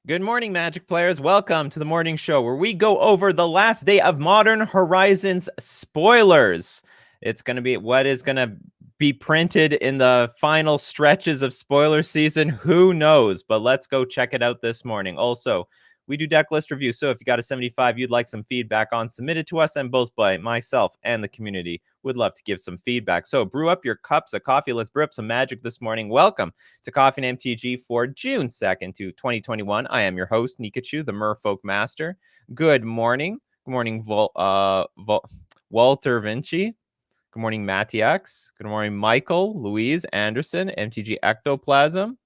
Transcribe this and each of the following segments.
Good morning, Magic players. Welcome to the morning show where we go over the last day of Modern Horizons spoilers. It's going to be what is going to be printed in the final stretches of spoiler season. Who knows? But let's go check it out this morning. Also, we do Decklist reviews, so if you got a 75 you'd like some feedback on, submit it to us, and both by myself and the community would love to give some feedback. So brew up your cups of coffee. Let's brew up some magic this morning. Welcome to Coffee and MTG for June 2nd to 2021. I am your host, Nikachu, the Merfolk Master. Good morning. Good morning, Walter Vinci. Good morning, Mattiax. Good morning, Michael, Louise, Anderson, MTG Ectoplasm,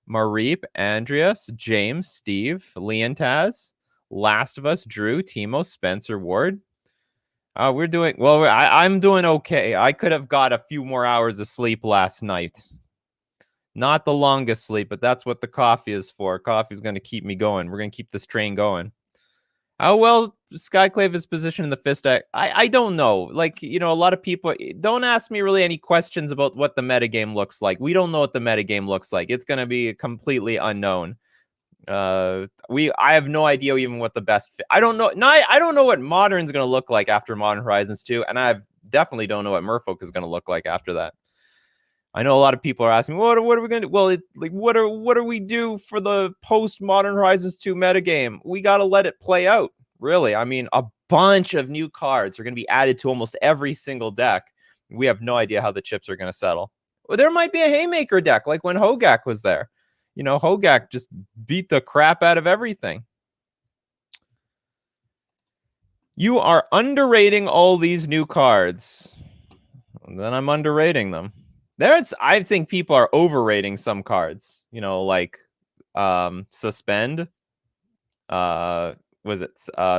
Mareep, Andreas, James, Steve, Leontaz, Last of Us, Drew, Timo, Spencer, Ward. We're doing well. I'm doing okay. I could have got a few more hours of sleep last night. Not the longest sleep, but that's what the coffee is for. Coffee is going to keep me going. We're going to keep this train going. How well Skyclave is positioned in the fist deck? I don't know. Like, a lot of people don't ask me really any questions about what the metagame looks like. We don't know what the metagame looks like. It's going to be completely unknown. I have no idea even what the best I don't know. No, I don't know what Modern's going to look like after Modern Horizons 2, and I definitely don't know what Merfolk is going to look like after that. I know a lot of people are asking, what are we going to do? Well, what do we do for the post Modern Horizons 2 metagame? We got to let it play out, really. I mean, a bunch of new cards are going to be added to almost every single deck. We have no idea how the chips are going to settle. Well, there might be a Haymaker deck, like when Hogak was there. Hogak just beat the crap out of everything. You are underrating all these new cards. Then I'm underrating them. I think people are overrating some cards. Like Suspend. Was it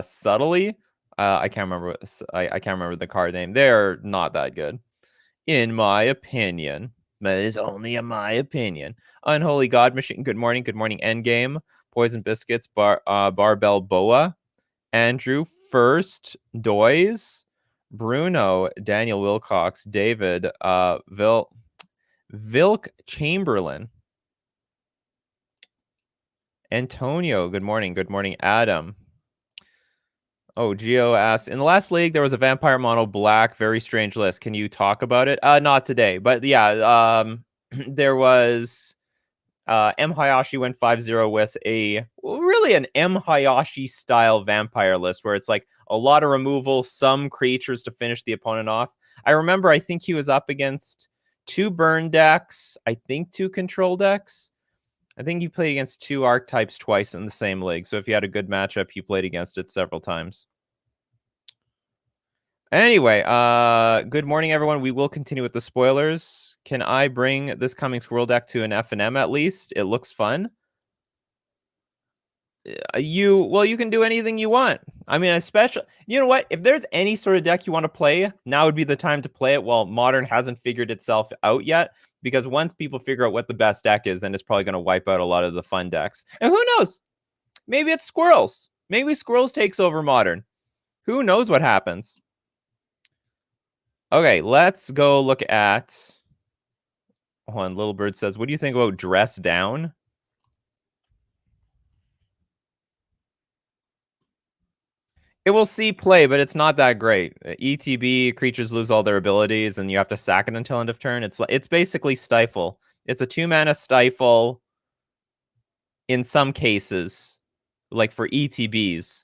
Subtly? I can't remember. I can't remember the card name. They're not that good, in my opinion. But it is only in my opinion. Unholy God Machine. Good morning. Good morning. Endgame. Poison Biscuits. Barbell Boa. Andrew First. Doys. Bruno. Daniel Wilcox. David. Vilk Chamberlain. Antonio, good morning. Good morning, Adam. Oh, Gio asks, in the last league, there was a Vampire Mono Black, very strange list. Can you talk about it? Not today, but yeah, there was M. Hayashi went 5-0 with really an M. Hayashi style vampire list where it's like a lot of removal, some creatures to finish the opponent off. I think he was up against 2 burn decks, I think 2 control decks. I think he played against 2 archetypes twice in the same league. So if you had a good matchup, you played against it several times. Anyway, good morning, everyone. We will continue with the spoilers. Can I bring this coming Squirrel deck to an F&M at least? It looks fun. You can do anything you want. I mean, especially, you know what? If there's any sort of deck you want to play, now would be the time to play it while Modern hasn't figured itself out yet. Because once people figure out what the best deck is, then it's probably going to wipe out a lot of the fun decks. And who knows? Maybe it's Squirrels. Maybe Squirrels takes over Modern. Who knows what happens? Okay, let's go look at... Hold on, Little Bird says, what do you think about Dress Down? It will see play, but it's not that great. ETB, creatures lose all their abilities, and you have to sack it until end of turn. It's basically Stifle. It's a 2-mana Stifle in some cases, like for ETBs.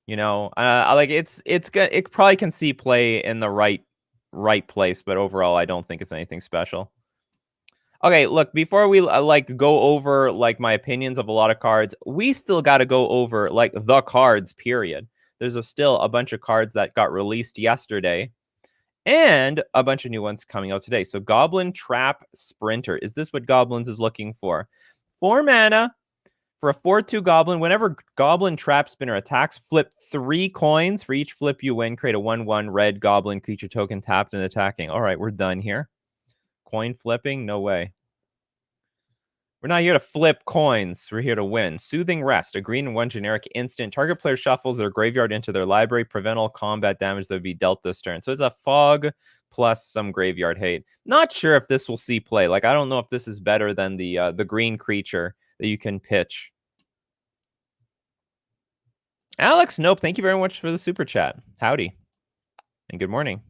It probably can see play in the right place, but overall, I don't think it's anything special. Okay, look, before we go over my opinions of a lot of cards, we still got to go over the cards, period. There's still a bunch of cards that got released yesterday and a bunch of new ones coming out today. So Goblin Trap Sprinter. Is this what Goblins is looking for? 4 mana for a 4/2 Goblin. Whenever Goblin Trap Spinner attacks, flip 3 coins. For each flip you win, create a 1/1 red Goblin creature token tapped and attacking. All right, we're done here. Coin flipping? No way. We're not here to flip coins. We're here to win. Soothing Rest. A 1 generic instant. Target player shuffles their graveyard into their library. Prevent all combat damage that would be dealt this turn. So it's a fog plus some graveyard hate. Not sure if this will see play. I don't know if this is better than the green creature that you can pitch. Alex, nope. Thank you very much for the super chat. Howdy. And good morning.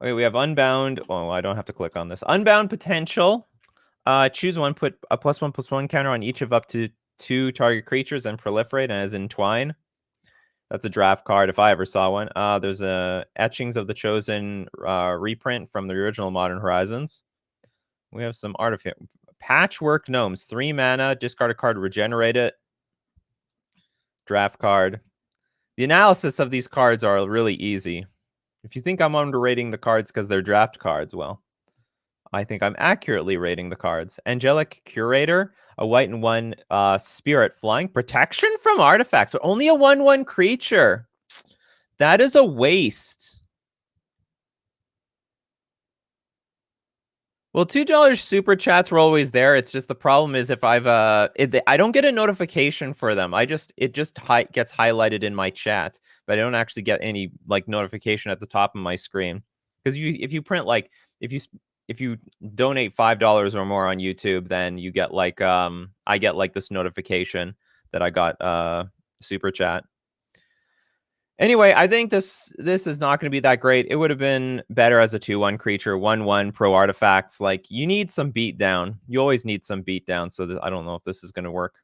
Okay, we have Unbound. Oh, I don't have to click on this. Unbound Potential. Choose one, put a +1/+1 counter on each of up to 2 target creatures and proliferate, and as in Twine. That's a draft card if I ever saw one. There's a Etchings of the Chosen reprint from the original Modern Horizons. We have some artifact. Patchwork Gnomes. 3 mana, discard a card, regenerate it. Draft card. The analysis of these cards are really easy. If you think I'm underrating the cards because they're draft cards, well, I think I'm accurately rating the cards. Angelic Curator, a white and 1 spirit flying. Protection from artifacts, but only a 1/1 creature. That is a waste. Well, $2 super chats were always there. It's just the problem is if I've I don't get a notification for them. It just gets highlighted in my chat, but I don't actually get any like notification at the top of my screen. Because if you print like if you donate $5 or more on YouTube, then you get like I get like this notification that I got super chat. Anyway, I think this is not going to be that great. It would have been better as a 2/1 creature, 1/1 pro artifacts. Like you need some beatdown. You always need some beatdown. So I don't know if this is going to work.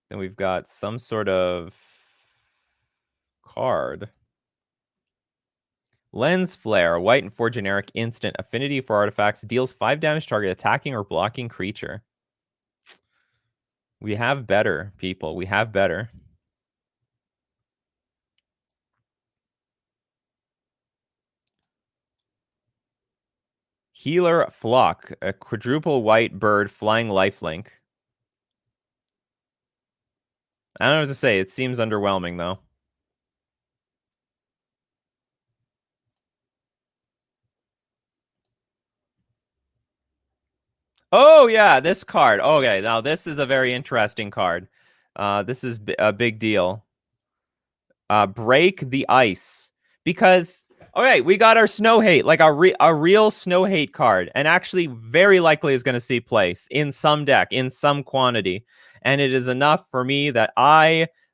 Then we've got some sort of card. Lens Flare, white and 4 generic instant affinity for artifacts, deals 5 damage target attacking or blocking creature. We have better, people. We have better. Healer Flock, a quadruple white bird flying lifelink. I don't know what to say. It seems underwhelming, though. Oh, yeah, this card. Okay, now this is a very interesting card. This is a big deal. Break the Ice. Because, okay, we got our Snow Hate, like a real Snow Hate card, and actually very likely is going to see place in some deck, in some quantity. And it is enough for me that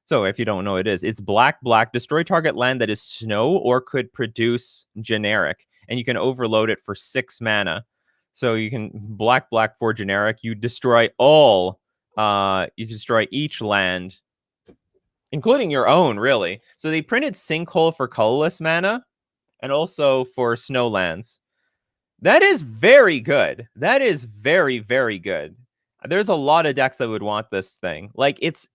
so if you don't know what it is, it's black, destroy target land that is snow or could produce generic, and you can overload it for 6 mana. So you can black, 4 generic, you destroy you destroy each land, including your own, really. So they printed Sinkhole for colorless mana and also for snowlands. That is very good. That is very, very good. There's a lot of decks that would want this thing. Like it's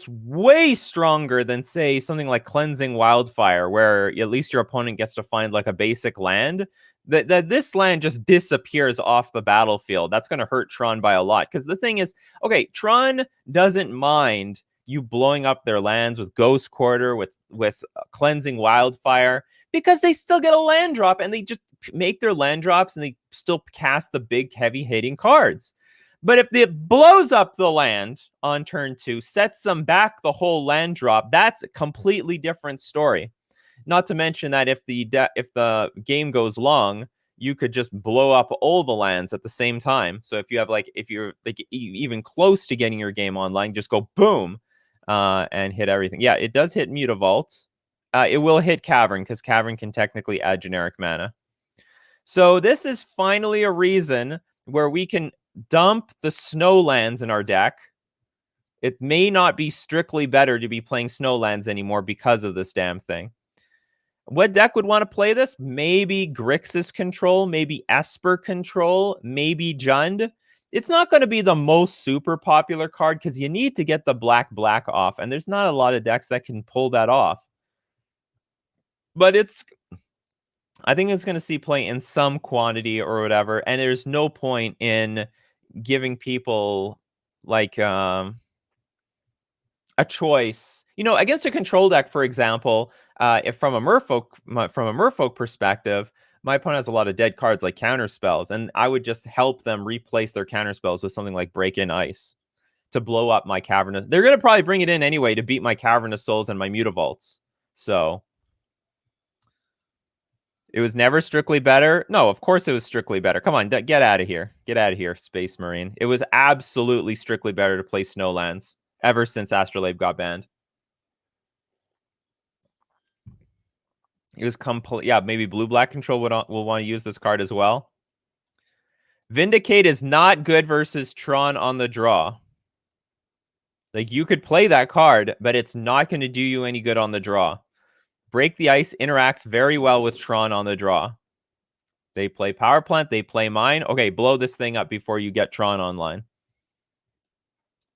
way stronger than, say, something like Cleansing Wildfire, where at least your opponent gets to find like a basic land. That this land just disappears off the battlefield. That's going to hurt Tron by a lot. Because the thing is, okay, Tron doesn't mind you blowing up their lands with Ghost Quarter, with Cleansing Wildfire, because they still get a land drop, and they just make their land drops, and they still cast the big, heavy hitting cards. But if it blows up the land on turn 2, sets them back the whole land drop, that's a completely different story. Not to mention that if the game goes long, you could just blow up all the lands at the same time. So if you're like even close to getting your game online, just go boom and hit everything. Yeah, it does hit Mutavault. It will hit Cavern, because Cavern can technically add generic mana. So this is finally a reason where we can dump the snowlands in our deck. It may not be strictly better to be playing snowlands anymore because of this damn thing. What deck would want to play this? Maybe Grixis Control, maybe Esper Control, maybe Jund. It's not going to be the most super popular card because you need to get the black off, and there's not a lot of decks that can pull that off. But I think it's going to see play in some quantity or whatever, and there's no point in giving people like a choice. Against a control deck, for example, if from a Merfolk perspective, my opponent has a lot of dead cards like counter spells, and I would just help them replace their counter spells with something like Break in Ice to blow up my Cavernous. They're going to probably bring it in anyway to beat my Cavernous Souls and my Mutavaults. So It was never strictly better. No, of course it was strictly better. Come on, get out of here. Get out of here, Space Marine. It was absolutely strictly better to play Snowlands ever since Astrolabe got banned. It was complete. Yeah, maybe Blue-Black Control will want to use this card as well. Vindicate is not good versus Tron on the draw. Like, you could play that card, but it's not going to do you any good on the draw. Break the Ice interacts very well with Tron on the draw. They play Power Plant, they play Mine. Okay, blow this thing up before you get Tron online.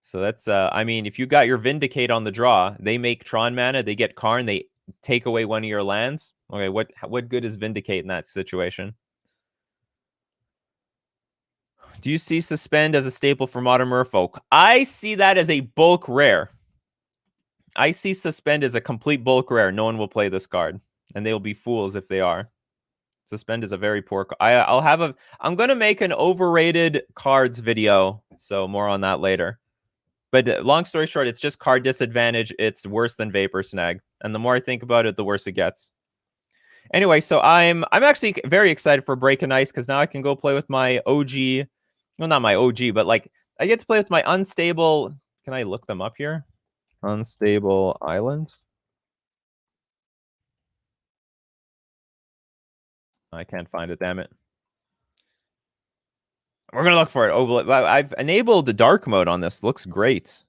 So that's, I mean, if you got your Vindicate on the draw, they make Tron mana, they get Karn, they take away one of your lands. Okay, what good is Vindicate in that situation? Do you see Suspend as a staple for Modern Merfolk? I see that as a bulk rare. I see Suspend as a complete bulk rare. No one will play this card, and they'll be fools if they are. Suspend is a very poor. I'm gonna make an overrated cards video, so more on that later. But long story short, it's just card disadvantage. It's worse than Vapor Snag, and the more I think about it, the worse it gets. Anyway, so I'm actually very excited for Break and Ice because now I can go play with my OG. Well, not my OG, but like I get to play with my unstable. Can I look them up here? Unstable Island. I can't find it. Damn it. We're gonna look for it. Oh, I've enabled the dark mode on this. Looks great.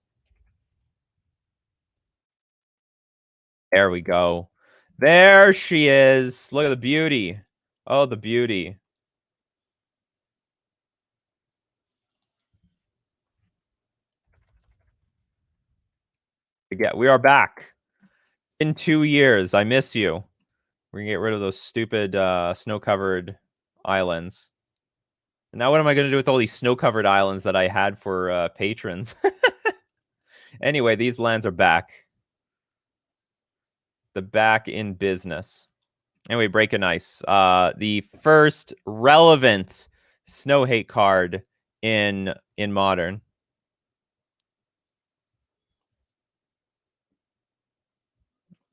There we go. There she is. Look at the beauty. Oh, the beauty. Yeah, we are back. In 2 years. I miss you. We're gonna get rid of those stupid snow-covered islands. And now what am I gonna do with all these snow-covered islands that I had for patrons? Anyway, these lands are back. The back in business. Anyway, Break and Ice. The first relevant Snow Hate card in Modern.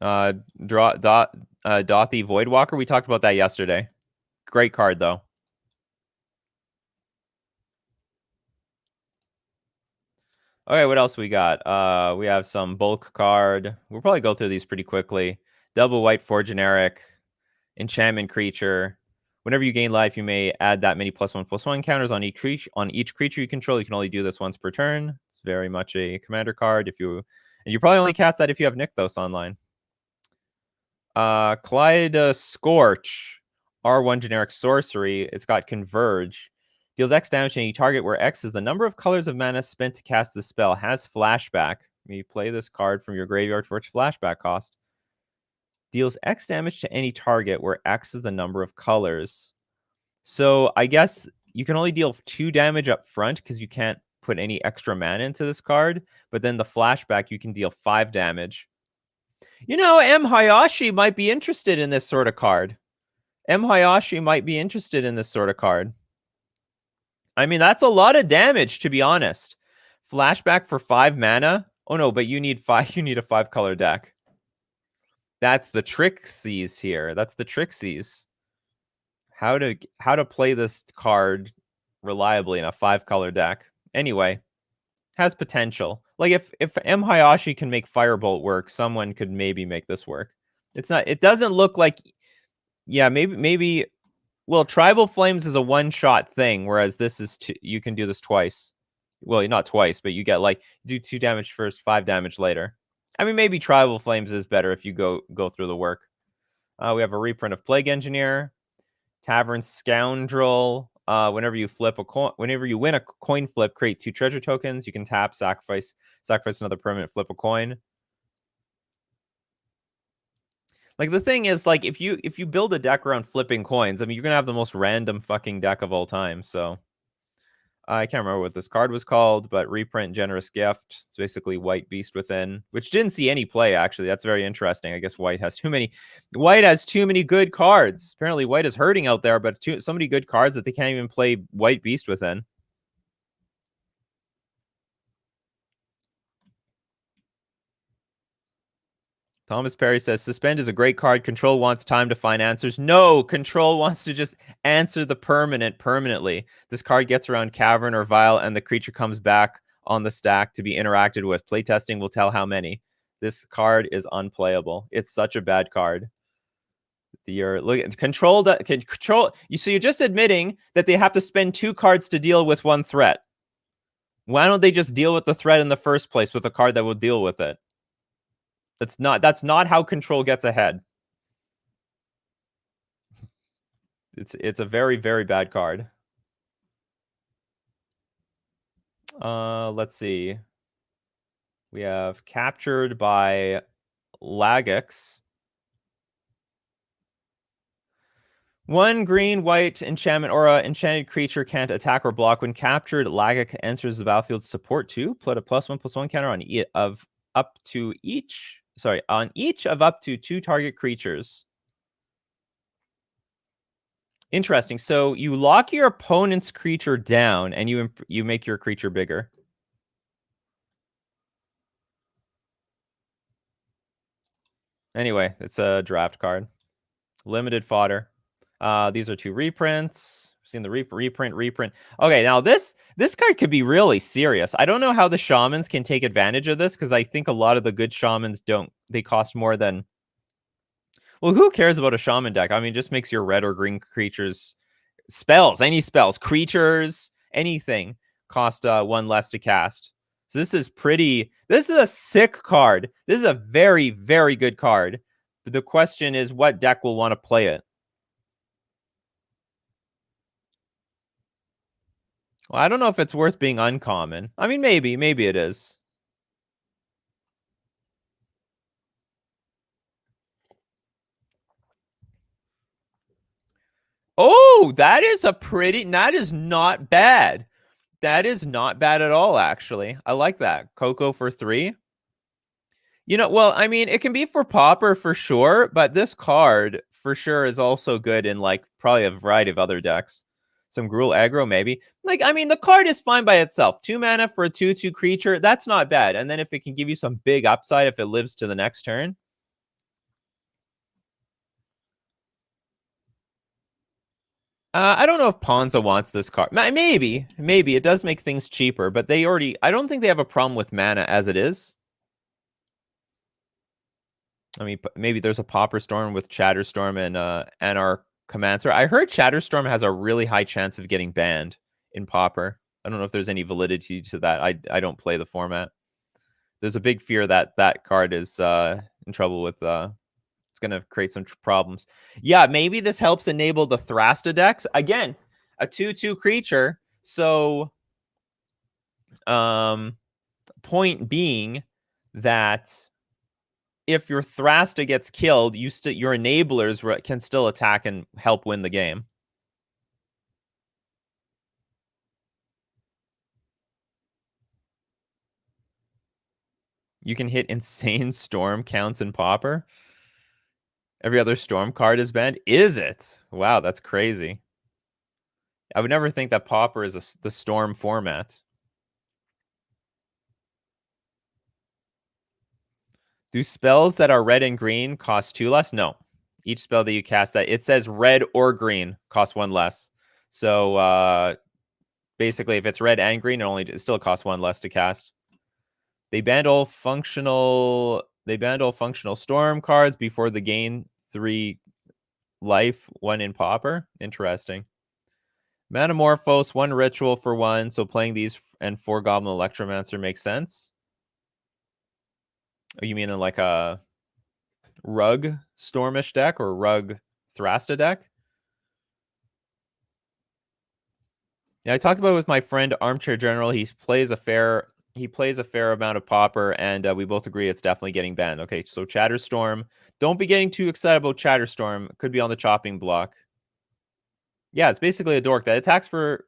Dothy Voidwalker. We talked about that yesterday. Great card though. Okay, what else we got? We have some bulk card. We'll probably go through these pretty quickly. Double white for generic. Enchantment creature. Whenever you gain life, you may add that many +1/+1 counters on each creature you control. You can only do this once per turn. It's very much a commander card. And you probably only cast that if you have Nykthos online. Clyde Scorch. R1 generic sorcery. It's got Converge. Deals X damage to any target where X is the number of colors of mana spent to cast the spell. Has flashback. You play this card from your graveyard for its flashback cost. Deals X damage to any target where X is the number of colors. So I guess you can only deal 2 damage up front because you can't put any extra mana into this card. But then the flashback, you can deal 5 damage. You know, M. Hayashi might be interested in this sort of card. M. Hayashi might be interested in this sort of card. I mean, that's a lot of damage, to be honest. Flashback for 5 mana? Oh no, but you need 5. You need a 5-color deck. That's the Trixies here. That's the Trixies. How to play this card reliably in a 5-color deck. Anyway, has potential. Like if M. Hayashi can make Firebolt work, someone could maybe make this work. It's not. It doesn't look like. Yeah, maybe. Well, Tribal Flames is a one-shot thing, whereas this is you can do this twice. Well, not twice, but you get like do 2 damage first, 5 damage later. I mean, maybe Tribal Flames is better if you go through the work. We have a reprint of Plague Engineer, Tavern Scoundrel. Whenever you win a coin flip, create 2 treasure tokens. You can tap, sacrifice another permanent, flip a coin. Like the thing is, like if you build a deck around flipping coins, I mean you're gonna have the most random fucking deck of all time. So I can't remember what this card was called, but reprint Generous Gift. It's basically White Beast Within, which didn't see any play actually. That's very interesting. I guess White has too many good cards. Apparently White is hurting out there, but so many good cards that they can't even play White Beast Within. Thomas Perry says, Suspend is a great card. Control wants time to find answers. No, Control wants to just answer the permanent permanently. This card gets around Cavern or Vial, and the creature comes back on the stack to be interacted with. Playtesting will tell how many. This card is unplayable. It's such a bad card. Look at Control. Control. So you're just admitting that they have to spend 2 cards to deal with 1 threat. Why don't they just deal with the threat in the first place with a card that will deal with it? That's not how Control gets ahead. It's a very, very bad card. Let's see. We have Captured by Lagix. 1 green, white, enchantment aura. Enchanted creature can't attack or block. When captured, Lagix enters the battlefield support 2. Put a +1/+1 counter on each of up to 2 target creatures. Interesting. So you lock your opponent's creature down, and you make your creature bigger. Anyway, it's a draft card. Limited fodder. These are 2 reprints. We've seen the reprint. Okay, now this card could be really serious. I don't know how the shamans can take advantage of this, because I think a lot of the good shamans don't. They cost more than... Well, who cares about a shaman deck? I mean, it just makes your red or green creatures... Spells, any spells, creatures, anything cost 1 less to cast. So this is a sick card. This is a very, very good card. But the question is, what deck will want to play it? Well, I don't know if it's worth being uncommon. I mean, maybe it is. Oh, that is not bad. That is not bad at all, actually. I like that. Coco for 3. Well, I mean, it can be for Pauper for sure, but this card for sure is also good in probably a variety of other decks. Some Gruul aggro, maybe. I mean, the card is fine by itself. 2 mana for a 2/2 creature, that's not bad. And then if it can give you some big upside if it lives to the next turn. I don't know if Ponza wants this card. Maybe it does make things cheaper, but I don't think they have a problem with mana as it is. I mean, maybe there's a Pauper Storm with Chatterstorm and our Commander. I heard Chatterstorm has a really high chance of getting banned in Pauper. I don't know if there's any validity to that. I don't play the format. There's a big fear that that card is in trouble with... it's going to create some problems. Yeah, maybe this helps enable the Thrasta decks. Again, a 2/2 creature. So, point being that if your Thrasta gets killed, your enablers can still attack and help win the game. You can hit insane storm counts in Pauper. Every other storm card is banned. Is it? Wow, that's crazy. I would never think that Pauper is the storm format. Do spells that are red and green cost 2 less? No. Each spell that you cast it says red or green costs 1 less. So basically, if it's red and green, it still costs 1 less to cast. They banned all functional storm cards before the gain 3 life, 1 in Pauper. Interesting. Metamorphose, 1 ritual for 1. So playing these and 4 Goblin Electromancer makes sense. Oh, you mean in like a Rug Stormish deck or Rug Thrasta deck? Yeah, I talked about it with my friend Armchair General. He plays a fair amount of Pauper, and we both agree it's definitely getting banned. Okay, so Chatterstorm. Don't be getting too excited about Chatterstorm. Could be on the chopping block. Yeah, it's basically a dork that attacks for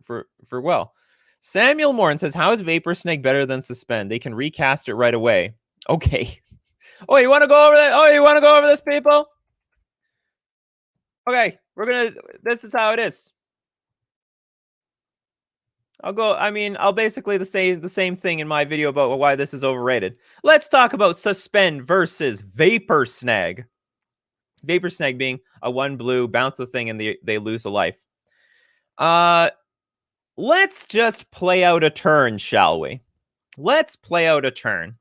well. Samuel Morin says, how is Vapor Snake better than Suspend? They can recast it right away. Okay. Oh, you want to go over that? Oh, you want to go over this, people? Okay, this is how it is. I'll basically say the same thing in my video about why this is overrated. Let's talk about Suspend versus Vapor Snag. Vapor Snag being a 1 blue, bounce the thing, and they lose a life. Let's just play out a turn, shall we? Let's play out a turn.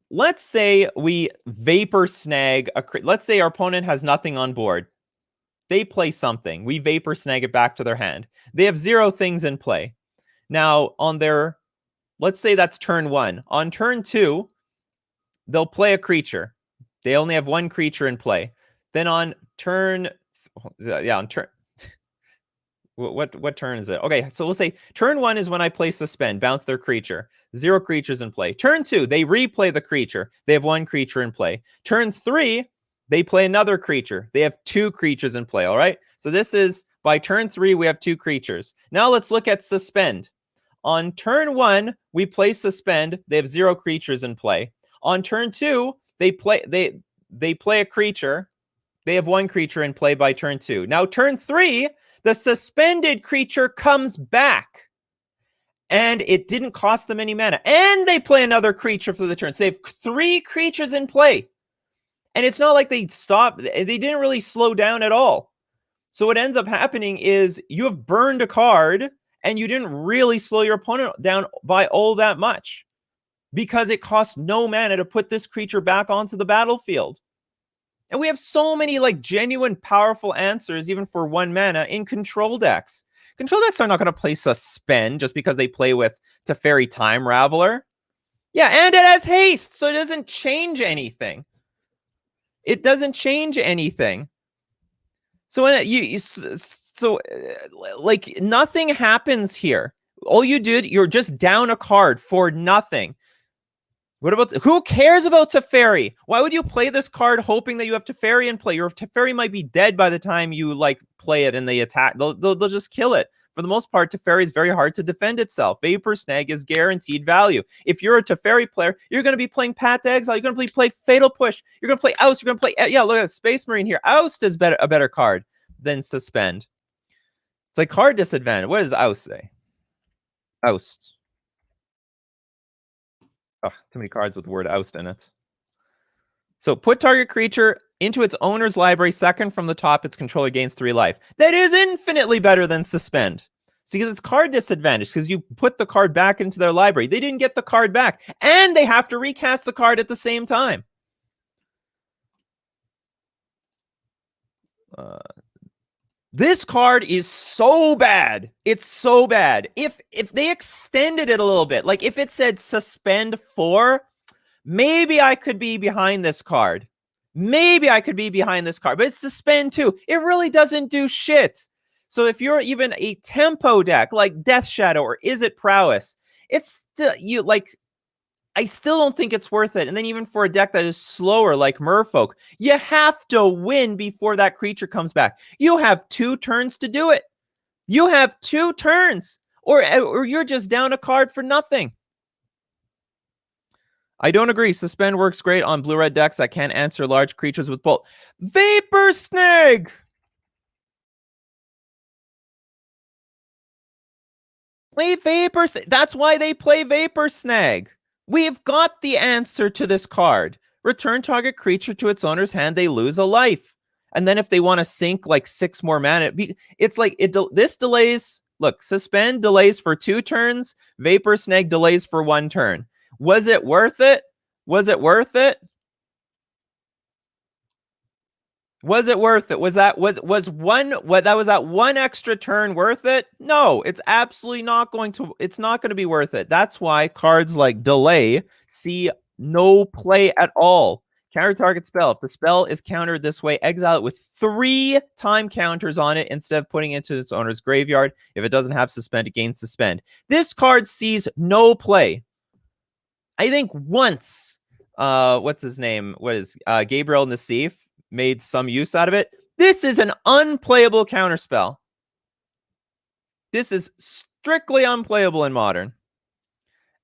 Let's say we Vapor Snag let's say our opponent has nothing on board. They play something. We Vapor Snag it back to their hand. They have 0 things in play. Now, let's say that's turn 1. On turn 2, they'll play a creature. They only have 1 creature in play. Then on turn, what turn is it? Okay, so we'll say turn 1 is when I play Suspend, bounce their creature. 0 creatures in play. Turn 2, they replay the creature. They have 1 creature in play. Turn 3, they play another creature. They have 2 creatures in play, all right? So this is, by turn 3, we have 2 creatures. Now let's look at Suspend. On turn 1, we play Suspend. They have 0 creatures in play. On turn 2, they play a creature. They have 1 creature in play by turn 2. Now turn 3, the suspended creature comes back. And it didn't cost them any mana. And they play another creature for the turn. So they have 3 creatures in play. And it's not like they stopped. They didn't really slow down at all. So what ends up happening is you have burned a card and you didn't really slow your opponent down by all that much because it costs no mana to put this creature back onto the battlefield. And we have so many like genuine powerful answers even for 1 mana in control decks. Control decks are not going to play Suspend just because they play with Teferi Time Raveler. Yeah, and it has haste, so it doesn't change anything. It doesn't change anything. So when like nothing happens here. All you did, you're just down a card for nothing. What about who cares about Teferi? Why would you play this card hoping that you have Teferi in play? Your Teferi might be dead by the time you like play it and they attack. They'll just kill it. For the most part, Teferi is very hard to defend itself. Vapor Snag is guaranteed value. If you're a Teferi player, you're going to be playing Path to Exile. You're going to play Fatal Push. You're going to play Oust. You're going to play, yeah, look at Space Marine here. Oust is a better card than Suspend. It's like card disadvantage. What does Oust say? Oust. Oh, too many cards with the word Oust in it. So put target creature into its owner's library, second from the top, its controller gains 3 life. That is infinitely better than Suspend. So because it's card disadvantage, because you put the card back into their library. They didn't get the card back, and they have to recast the card at the same time. This card is so bad. It's so bad. If they extended it a little bit, like if it said Suspend 4, maybe I could be behind this card. Maybe I could be behind this card, but it's Suspend 2. It really doesn't do shit. So if you're even a tempo deck like Death Shadow or Is It Prowess, it's still I still don't think it's worth it. And then even for a deck that is slower like Merfolk, you have to win before that creature comes back. You have 2 turns to do it. You have 2 turns, or you're just down a card for nothing. I don't agree. Suspend works great on blue-red decks that can't answer large creatures with bolt. Vapor Snag! Play Vapor Snag. That's why they play Vapor Snag. We've got the answer to this card. Return target creature to its owner's hand. They lose a life. And then if they want to sink like 6 more mana, it's like this delays. Look, Suspend delays for 2 turns. Vapor Snag delays for 1 turn. Was it worth it? Was it worth it? Was it worth it? Was that one extra turn worth it? No, it's absolutely not going to. It's not going to be worth it. That's why cards like Delay see no play at all. Counter target spell. If the spell is countered this way, exile it with 3 time counters on it instead of putting it into its owner's graveyard. If it doesn't have Suspend, it gains Suspend. This card sees no play. I think once, what's his name? Gabriel Nassif made some use out of it. This is an unplayable counterspell. This is strictly unplayable in Modern.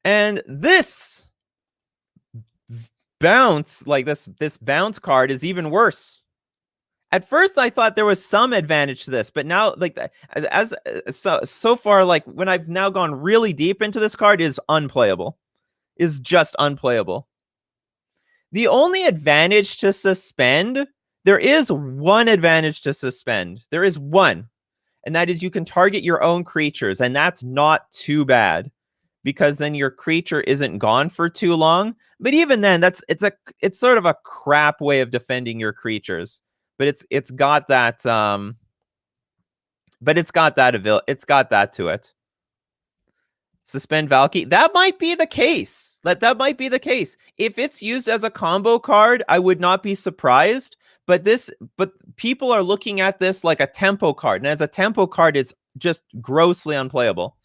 And this bounce, like this bounce card is even worse. At first, I thought there was some advantage to this, but now, like, so far, like when I've now gone really deep into this card, is unplayable. Is just unplayable. The only advantage to Suspend, there is one advantage to Suspend. There is one, and that is you can target your own creatures, and that's not too bad because then your creature isn't gone for too long. But even then, it's sort of a crap way of defending your creatures. But it's got that it's got that to it. Suspend Valky. That might be the case. That might be the case. If it's used as a combo card, I would not be surprised. But people are looking at this like a tempo card, and as a tempo card, it's just grossly unplayable.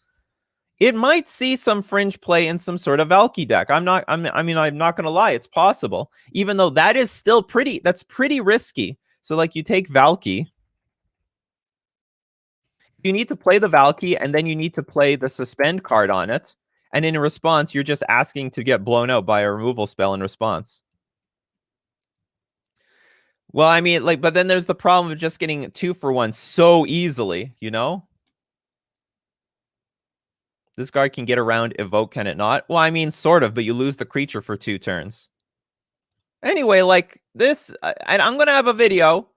It might see some fringe play in some sort of Valky deck. I'm not going to lie, it's possible. Even though that is still that's pretty risky. So like you take Valky, you need to play the Valky, and then you need to play the Suspend card on it. And in response, you're just asking to get blown out by a removal spell in response. Well, I mean, like, but then there's the problem of just getting 2-for-1 so easily, you know? This card can get around Evoke, can it not? Well, I mean, sort of, but you lose the creature for 2 turns. Anyway, like, this, I'm going to have a video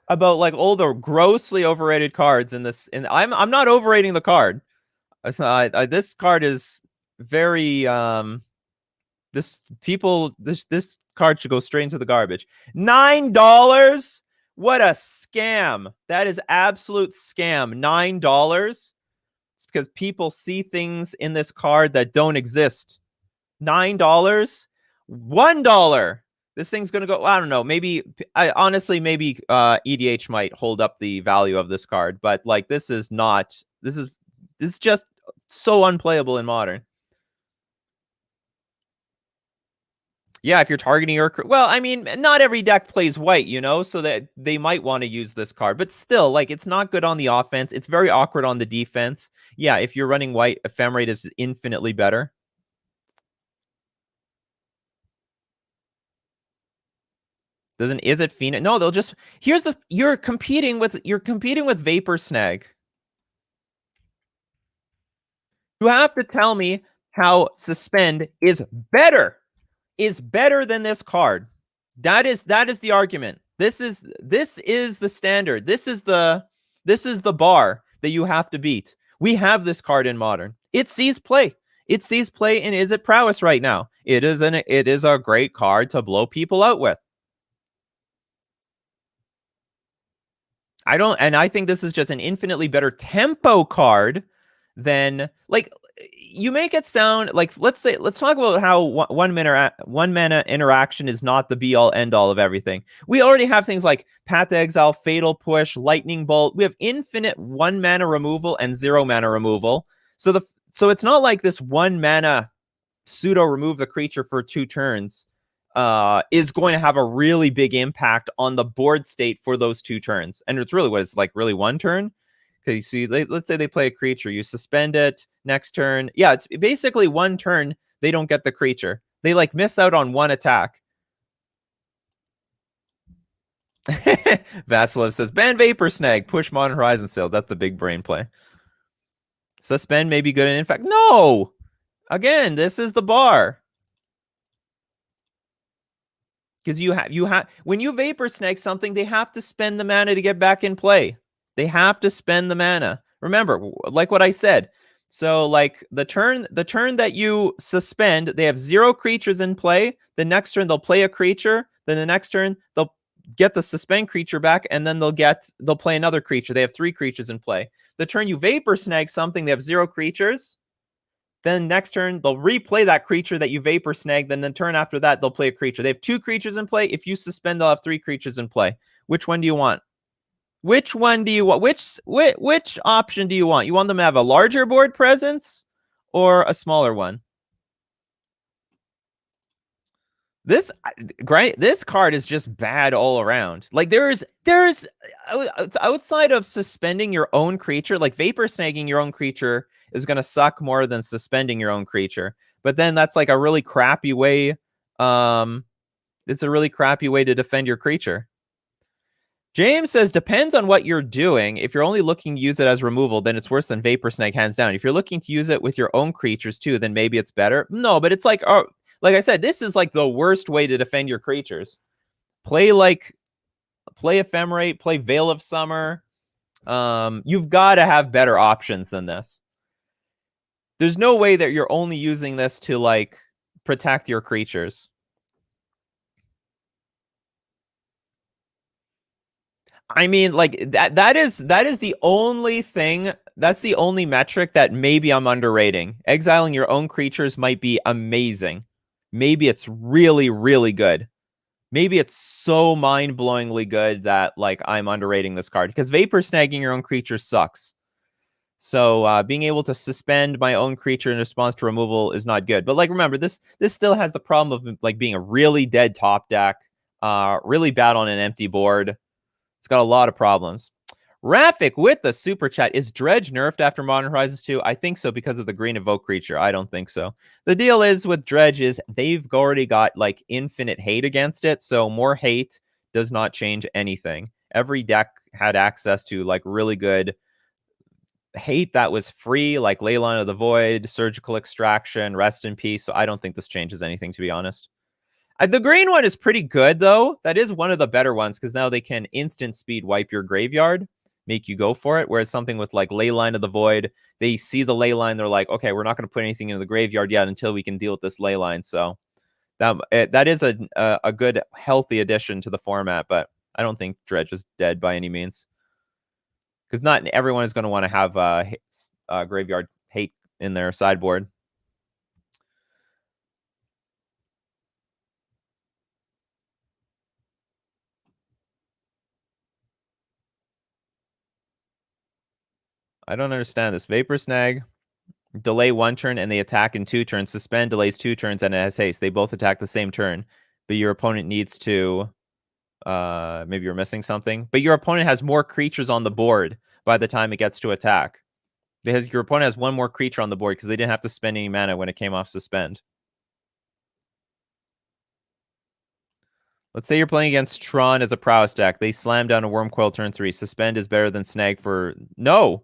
about, like, all the grossly overrated cards in this. And I'm not overrating the card. This card is very, this card should go straight into the garbage. $9? What a scam. That is absolute scam. $9? It's because people see things in this card that don't exist. $9? $1. This thing's going to go, I don't know, maybe, honestly, maybe EDH might hold up the value of this card, but like, this is just so unplayable in Modern. Yeah, if you're targeting your... Well, I mean, not every deck plays white, you know, so that they might want to use this card. But still, like, it's not good on the offense. It's very awkward on the defense. Yeah, if you're running white, Ephemerate is infinitely better. Is it Phoenix? No, they'll just... You're competing with Vapor Snag. You have to tell me how Suspend is better than this card. That is the argument. This is the standard. This is the bar that you have to beat. We have this card in Modern. It sees play. It sees play in Is It Prowess right now. It is a great card to blow people out with. I think this is just an infinitely better tempo card than, like, you make it sound like, let's talk about how one mana interaction is not the be all end all of everything. We already have things like Path to Exile, Fatal Push, Lightning Bolt. We have infinite 1 mana removal and 0 mana removal. So it's not like this 1 mana pseudo remove the creature for 2 turns is going to have a really big impact on the board state for those 2 turns. And it's really really 1 turn. Okay, so let's say they play a creature, you suspend it, next turn. Yeah, it's basically 1 turn, they don't get the creature. They like miss out on 1 attack. Vasilev says, ban Vapor Snag, push Modern Horizon sale. That's the big brain play. Suspend may be good, and in fact, no! Again, this is the bar. Because you have when you Vapor Snag something, they have to spend the mana to get back in play. They have to spend the mana. Remember, like what I said. So, like, the turn that you suspend, they have 0 creatures in play. The next turn, they'll play a creature. Then the next turn, they'll get the suspend creature back, and then they'll play another creature. They have 3 creatures in play. The turn you Vapor Snag something, they have 0 creatures. Then next turn, they'll replay that creature that you Vapor Snag. Then the turn after that, they'll play a creature. They have 2 creatures in play. If you suspend, they'll have 3 creatures in play. Which one do you want? Which one do you want? Which option do you want? You want them to have a larger board presence or a smaller one? This card is just bad all around. Like there's outside of suspending your own creature, like Vapor Snagging your own creature is going to suck more than suspending your own creature. But then that's like a really crappy way. It's a really crappy way to defend your creature. James says, depends on what you're doing. If you're only looking to use it as removal, then it's worse than Vapor Snag, hands down. If you're looking to use it with your own creatures too, then maybe it's better. No, but it's like, oh, like I said, this is like the worst way to defend your creatures. Play Ephemerate, play Veil of Summer. You've got to have better options than this. There's no way that you're only using this to like protect your creatures. I mean, like that is the only thing, that's the only metric that maybe I'm underrating. Exiling your own creatures might be amazing. Maybe it's really, really good. Maybe it's so mind-blowingly good that like I'm underrating this card, because Vapor Snagging your own creature sucks. So being able to suspend my own creature in response to removal is not good. But like, remember, this still has the problem of like being a really dead top deck, really bad on an empty board. It's got a lot of problems. Rafik with the super chat. Is Dredge nerfed after Modern Horizons 2? I think so, because of the green evoke creature. I don't think so. The deal is with Dredge is they've already got like infinite hate against it. So more hate does not change anything. Every deck had access to like really good hate that was free, like Leyline of the Void, Surgical Extraction, Rest in Peace. So I don't think this changes anything, to be honest. The green one is pretty good, though. That is one of the better ones, because now they can instant speed wipe your graveyard, make you go for it. Whereas something with like Leyline of the Void, they see the Leyline, they're like, okay, we're not going to put anything into the graveyard yet until we can deal with this Leyline. So that is a good, healthy addition to the format, but I don't think Dredge is dead by any means. Because not everyone is going to want to have graveyard hate in their sideboard. I don't understand this. Vapor Snag, delay 1 turn, and they attack in 2 turns. Suspend delays 2 turns, and it has haste. They both attack the same turn, but your opponent needs to... maybe you're missing something. But your opponent has more creatures on the board by the time it gets to attack. Your opponent has 1 more creature on the board because they didn't have to spend any mana when it came off Suspend. Let's say you're playing against Tron as a prowess deck. They slam down a Wormcoil turn 3. Suspend is better than Snag for... No!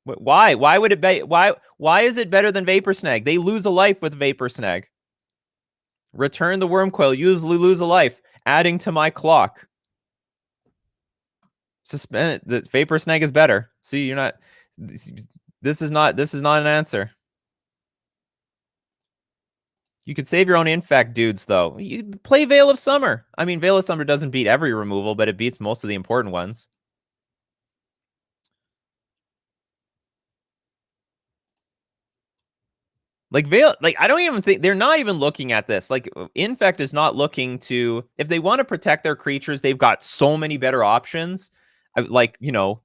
Why? Why would it be? Why is it better than Vapor Snag? They lose a life with Vapor Snag. Return the Wormcoil. Usually lose a life. Adding to my clock. Suspend. The Vapor Snag is better. See, you're not... This is not an answer. You could save your own Infect dudes, though. You play Veil of Summer. I mean, Veil of Summer doesn't beat every removal, but it beats most of the important ones. Like Veil, like I don't even think they're not even looking at this. Like Infect is not looking to, if they want to protect their creatures, they've got so many better options. Like, you know,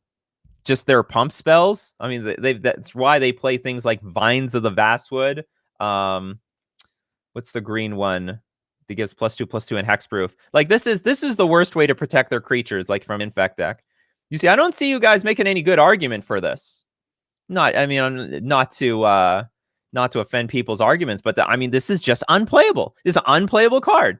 just their pump spells. I mean, that's why they play things like Vines of the Vastwood. What's the green one that gives +2/+2 and hexproof? Like this is the worst way to protect their creatures, like from Infect deck. You see, I don't see you guys making any good argument for this. I mean, not to offend people's arguments, but I mean, this is just unplayable. This is an unplayable card.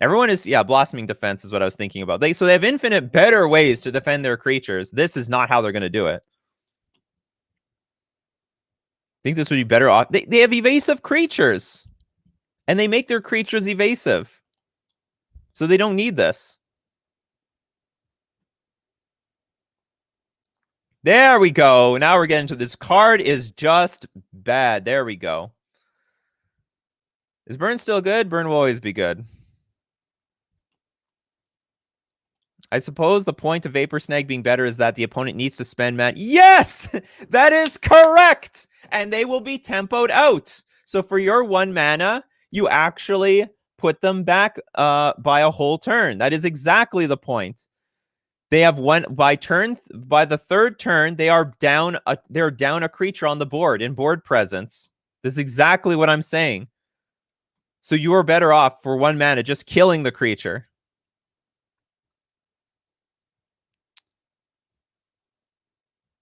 Everyone is, Blossoming Defense is what I was thinking about. So they have infinite better ways to defend their creatures. This is not how they're going to do it. I think this would be better off. They have evasive creatures, and they make their creatures evasive, so they don't need this. There we go. Now we're getting to this. Card is just bad. There we go. Is Burn still good? Burn will always be good. I suppose the point of Vapor Snag being better is that the opponent needs to spend mana. Yes! That is correct! And they will be tempoed out. So for your 1 mana, you actually put them back by a whole turn. That is exactly the point. They have by the 3rd turn, they're down a creature on the board in board presence. This is exactly what I'm saying. So you are better off for 1 mana just killing the creature.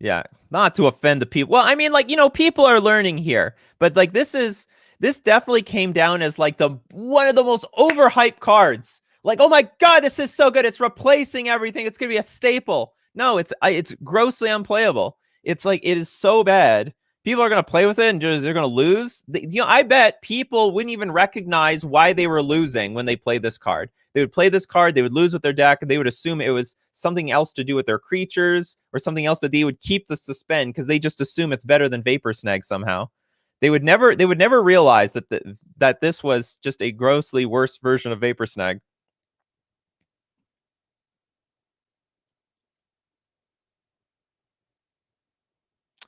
Yeah, not to offend the people. Well, I mean, like, you know, people are learning here, but like this definitely came down as like one of the most overhyped cards. Like, oh my god, this is so good. It's replacing everything. It's gonna be a staple. No, it's grossly unplayable. It's like it is so bad. People are gonna play with it and they're gonna lose. I bet people wouldn't even recognize why they were losing when they played this card. They would play this card, they would lose with their deck, and they would assume it was something else to do with their creatures or something else, but they would keep the Suspend because they just assume it's better than Vapor Snag somehow. They would never realize that this was just a grossly worse version of Vapor Snag.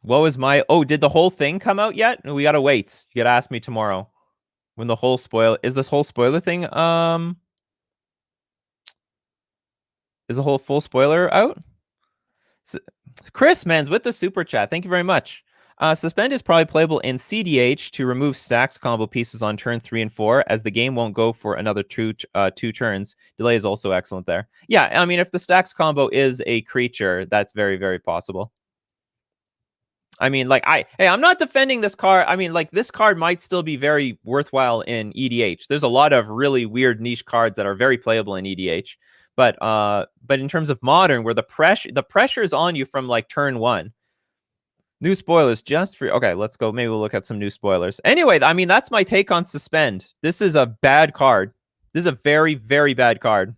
What was my... Oh, did the whole thing come out yet? No, we gotta wait. You gotta ask me tomorrow. When the whole spoil... Is this whole spoiler thing, is the whole full spoiler out? Chris Mans with the super chat. Thank you very much. Suspend is probably playable in CDH to remove stacks combo pieces on turn 3 and 4, as the game won't go for another two turns. Delay is also excellent there. Yeah, I mean, if the stacks combo is a creature, that's very, very possible. I mean, like, I'm not defending this card. I mean, like, this card might still be very worthwhile in EDH. There's a lot of really weird niche cards that are very playable in EDH. But in terms of modern, where the pressure is on you from like turn 1. New spoilers just for... Okay, let's go. Maybe we'll look at some new spoilers. Anyway, I mean, that's my take on Suspend. This is a bad card. This is a very, very bad card.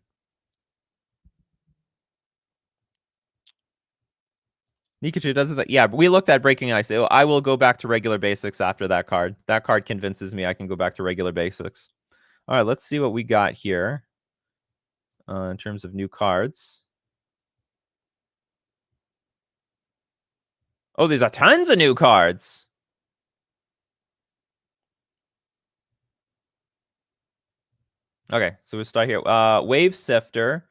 Nikachu does it. Yeah, we looked at Breaking Ice. I will go back to regular basics after that card. That card convinces me I can go back to regular basics. All right, let's see what we got here in terms of new cards. Oh, there's a tons of new cards. Okay, so we'll start here. Wave Sifter.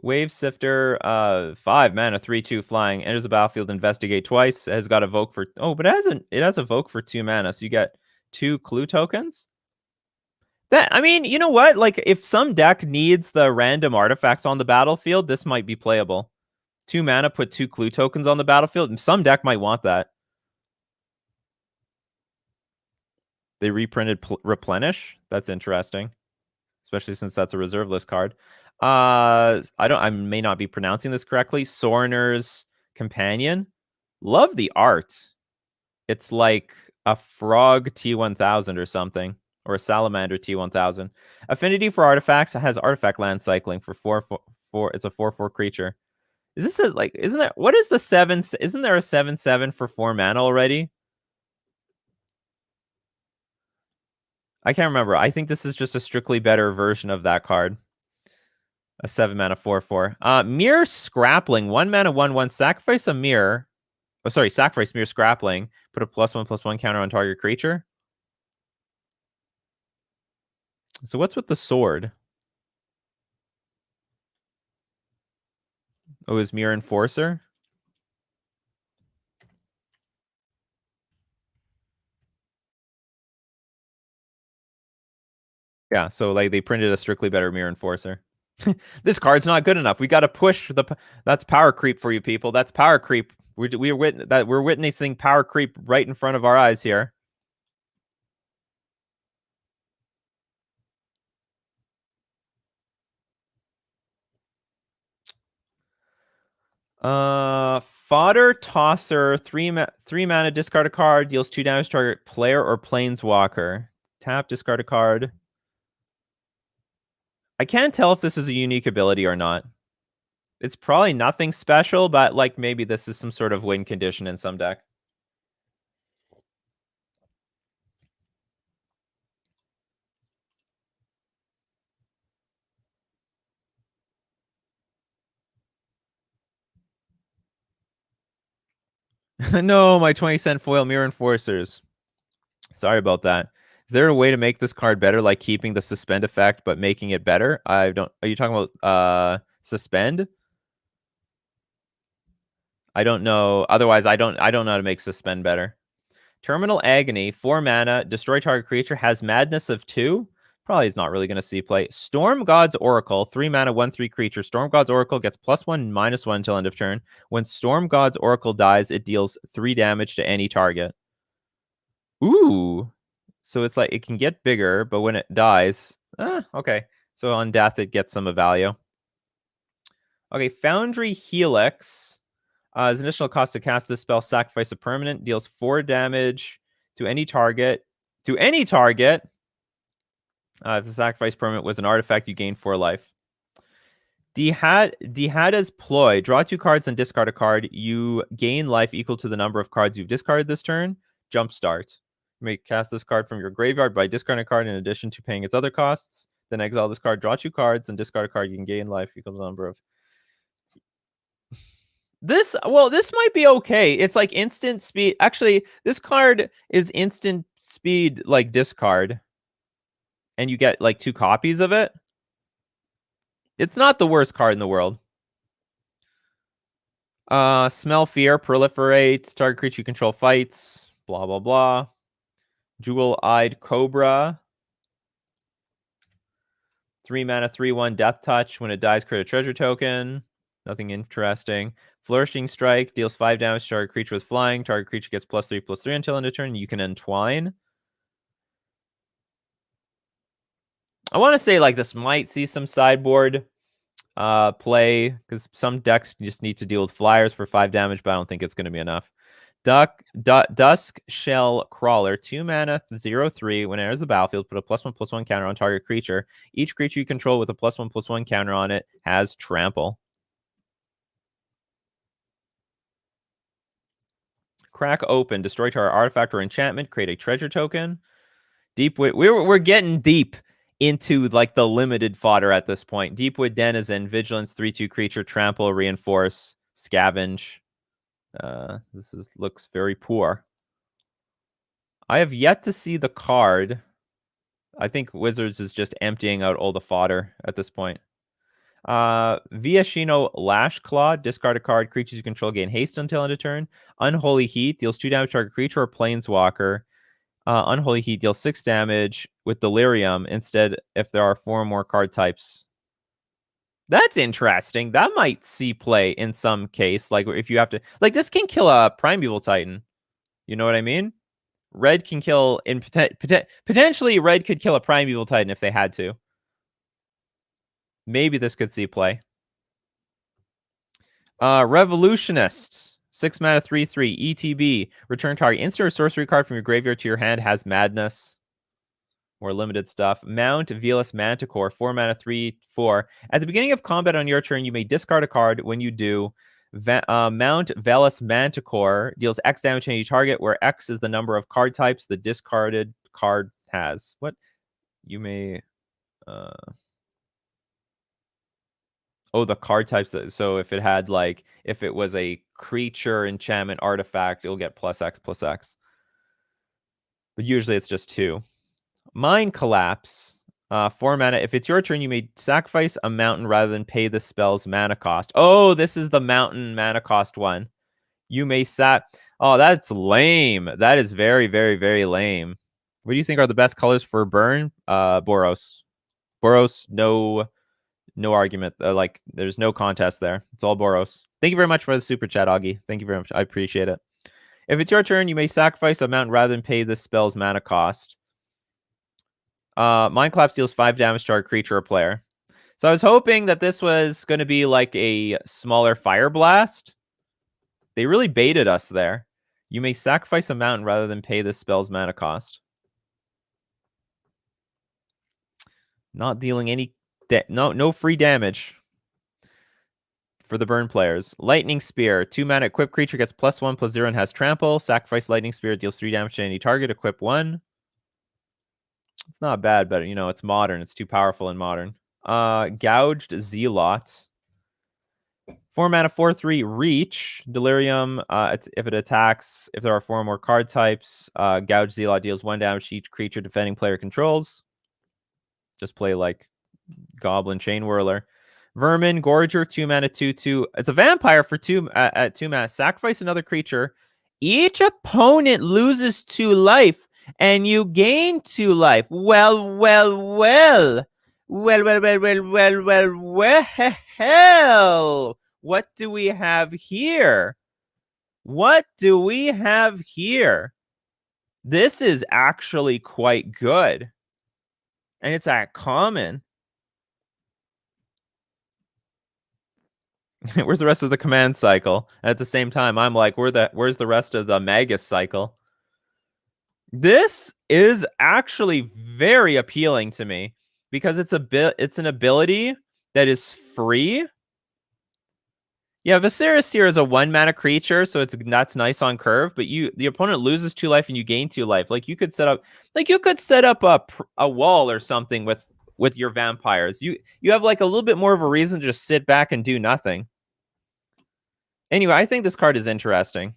Wave Sifter, 5 mana, 3/2 flying. Enters the battlefield, investigate twice. It has got Evoke for... Oh, but it has Evoke for 2 mana, so you get 2 clue tokens. That, I mean, you know what? Like, if some deck needs the random artifacts on the battlefield, this might be playable. 2 mana, put 2 clue tokens on the battlefield, and some deck might want that. They reprinted Replenish. That's interesting, especially since that's a reserve list card. I may not be pronouncing this correctly. Sorner's Companion. Love the art. It's like a frog T1000 or something, or a salamander T1000. Affinity for artifacts. It has artifact land cycling for 4/4. It's a 4/4 creature. Is this a, like, isn't there... What is the 7? Isn't there a 7/7 for 4 mana already? I can't remember. I think this is just a strictly better version of that card. A 7 mana 4/4. Mirror Scrappling. 1 mana 1/1. Sacrifice a mirror. Oh, sorry. Sacrifice Mirror Scrappling. Put a +1/+1 counter on target creature. So what's with the sword? Oh, is Mirror Enforcer? Yeah, so like they printed a strictly better Mirror Enforcer. This card's not good enough. We got to push the... That's power creep for you people. That's power creep. We're witnessing power creep right in front of our eyes here. Fodder Tosser, 3 mana, discard a card, deals 2 damage to target player or planeswalker. Tap, discard a card. I can't tell if this is a unique ability or not. It's probably nothing special, but like maybe this is some sort of win condition in some deck. No, my 20-cent foil Mirror Enforcers. Sorry about that. Is there a way to make this card better, like keeping the Suspend effect but making it better? I don't... Are you talking about Suspend? I don't know. Otherwise, I don't know how to make Suspend better. Terminal Agony, 4 mana, destroy target creature, has Madness of 2. Probably is not really going to see play. Storm God's Oracle, 3 mana, 1/3 creature. Storm God's Oracle gets +1/-1 until end of turn. When Storm God's Oracle dies, it deals 3 damage to any target. Ooh. So it's like it can get bigger, but when it dies... okay. So on death, it gets some value. Okay, Foundry Helix. As initial cost to cast this spell, sacrifice a permanent, deals 4 damage to any target. If the sacrifice permanent was an artifact, you gain 4 life. Dihada's Ploy. Draw 2 cards and discard a card. You gain life equal to the number of cards you've discarded this turn. Jumpstart. You may cast this card from your graveyard by discarding a card in addition to paying its other costs. Then exile this card, draw 2 cards, and discard a card. You can gain life equal to the number of... This might be okay. It's like instant speed. Actually, this card is instant speed, like discard. And you get like 2 copies of it. It's not the worst card in the world. Smell Fear, proliferates, target creature you control fights, blah, blah, blah. Jewel-Eyed Cobra. 3 mana, 3/1 Death Touch. When it dies, create a treasure token. Nothing interesting. Flourishing Strike deals 5 damage to target creature with flying. Target creature gets +3/+3 until end of turn. You can entwine. I want to say like this might see some sideboard play, because some decks just need to deal with flyers for 5 damage, but I don't think it's going to be enough. Dusk Shell Crawler, 2 mana, 0/3. When it enters the battlefield, put a +1/+1 counter on target creature. Each creature you control with a +1/+1 counter on it has trample. Crack Open, destroy target artifact or enchantment, create a treasure token. We're getting deep into like the limited fodder at this point. Deepwood Denizen, Vigilance, 3/2 creature, trample, reinforce, scavenge. Looks very poor. I have yet to see the card. I think Wizards is just emptying out all the fodder at this point. Viashino Lashclaw, discard a card. Creatures you control gain haste until end of turn. Unholy Heat deals 2 damage to target creature or planeswalker. Unholy Heat deals 6 damage with Delirium instead if there are 4 more card types. That's interesting. That might see play in some case. Like if you have to... Like this can kill a Primeval Titan. You know what I mean? Red can kill... Potentially, Red could kill a Primeval Titan if they had to. Maybe this could see play. Revolutionist. 6 mana, 3/3. ETB. Return target instant or sorcery card from your graveyard to your hand. Has Madness. More limited stuff. Mount Velus Manticore. 4 mana, 3/4. At the beginning of combat on your turn, you may discard a card. When you do, Mount Velus Manticore deals X damage to any target, where X is the number of card types the discarded card has. What? You may... Oh, the card types. So if it had like, if it was a creature, enchantment, artifact, it'll get +X/+X. But usually it's just 2. Mind Collapse. 4 mana. If it's your turn, you may sacrifice a mountain rather than pay the spell's mana cost. Oh, this is the mountain mana cost one. You may Oh, that's lame. That is very, very, very lame. What do you think are the best colors for burn? Boros. Boros, no argument. Like, there's no contest there. It's all Boros. Thank you very much for the super chat, Augie. Thank you very much. I appreciate it. If it's your turn, you may sacrifice a mountain rather than pay this spell's mana cost. Mind Collapse deals 5 damage to our creature or player. So I was hoping that this was going to be like a smaller Fire Blast. They really baited us there. You may sacrifice a mountain rather than pay this spell's mana cost. Not dealing any... No free damage for the burn players. Lightning Spear. 2 mana. Equip creature gets +1/+0 and has trample. Sacrifice Lightning Spear. Deals 3 damage to any target. Equip 1. It's not bad, but, you know, it's modern. It's too powerful in modern. Gouged Zealot. 4 mana, 4/3 Reach. Delirium. If it attacks, if there are 4 more card types, Gouged Zealot deals 1 damage to each creature defending player controls. Just play like Goblin Chain Whirler. Vermin Gorger. 2 mana, 2/2. It's a vampire for 2 at 2 mana. Sacrifice another creature. Each opponent loses 2 life. And you gain 2 life. Well. Well. What do we have here? What do we have here? This is actually quite good. And it's at common. Where's the rest of the command cycle? At the same time, I'm like, where's the rest of the Magus cycle? This is actually very appealing to me because it's an ability that is free. Yeah, Viserys here is a 1-mana creature, so that's nice on curve, but the opponent loses 2 life and you gain 2 life. Like you could set up a wall or something with your vampires. You have like a little bit more of a reason to just sit back and do nothing. Anyway, I think this card is interesting.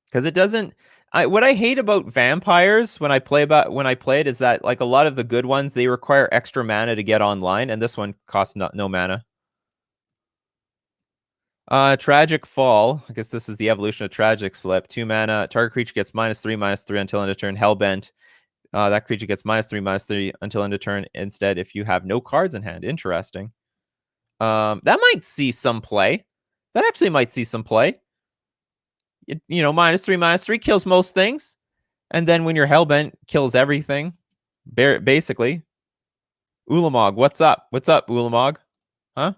Because it doesn't what I hate about vampires when I play it is that like a lot of the good ones, they require extra mana to get online, and this one costs no mana. Tragic Fall. I guess this is the evolution of Tragic Slip. 2 mana. Target creature gets -3/-3 until end of turn. Hellbent. That creature gets -3/-3 until end of turn instead if you have no cards in hand. Interesting. That might see some play. That actually might see some play. You know, -3/-3 kills most things. And then when you're Hellbent, kills everything. Basically. Ulamog, what's up? What's up, Ulamog? Huh?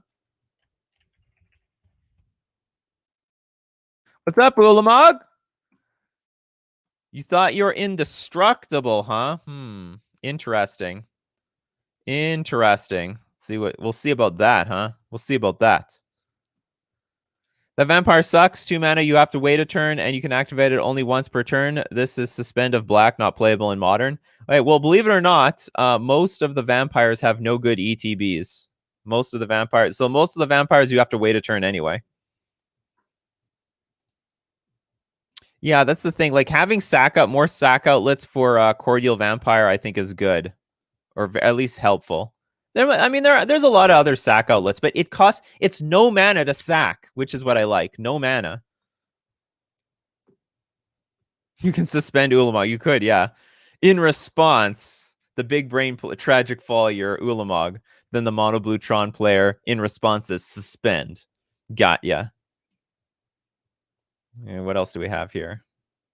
What's up, Ulamog? You thought you were indestructible, huh? Interesting. Interesting. We'll see about that, huh? We'll see about that. The vampire sucks. 2 mana, you have to wait a turn, and you can activate it only once per turn. This is Suspend of Black, not playable in Modern. All right, well, believe it or not, most of the vampires have no good ETBs. Most of the vampires you have to wait a turn anyway. Yeah, that's the thing. Like having more sack outlets for Cordial Vampire, I think is good, or at least helpful. There's a lot of other sack outlets, but it's no mana to sack, which is what I like. No mana. You can suspend Ulamog. You could, yeah. In response, the big brain tragic fall your Ulamog. Then the mono blue Tron player in response is suspend. Got ya. And what else do we have here?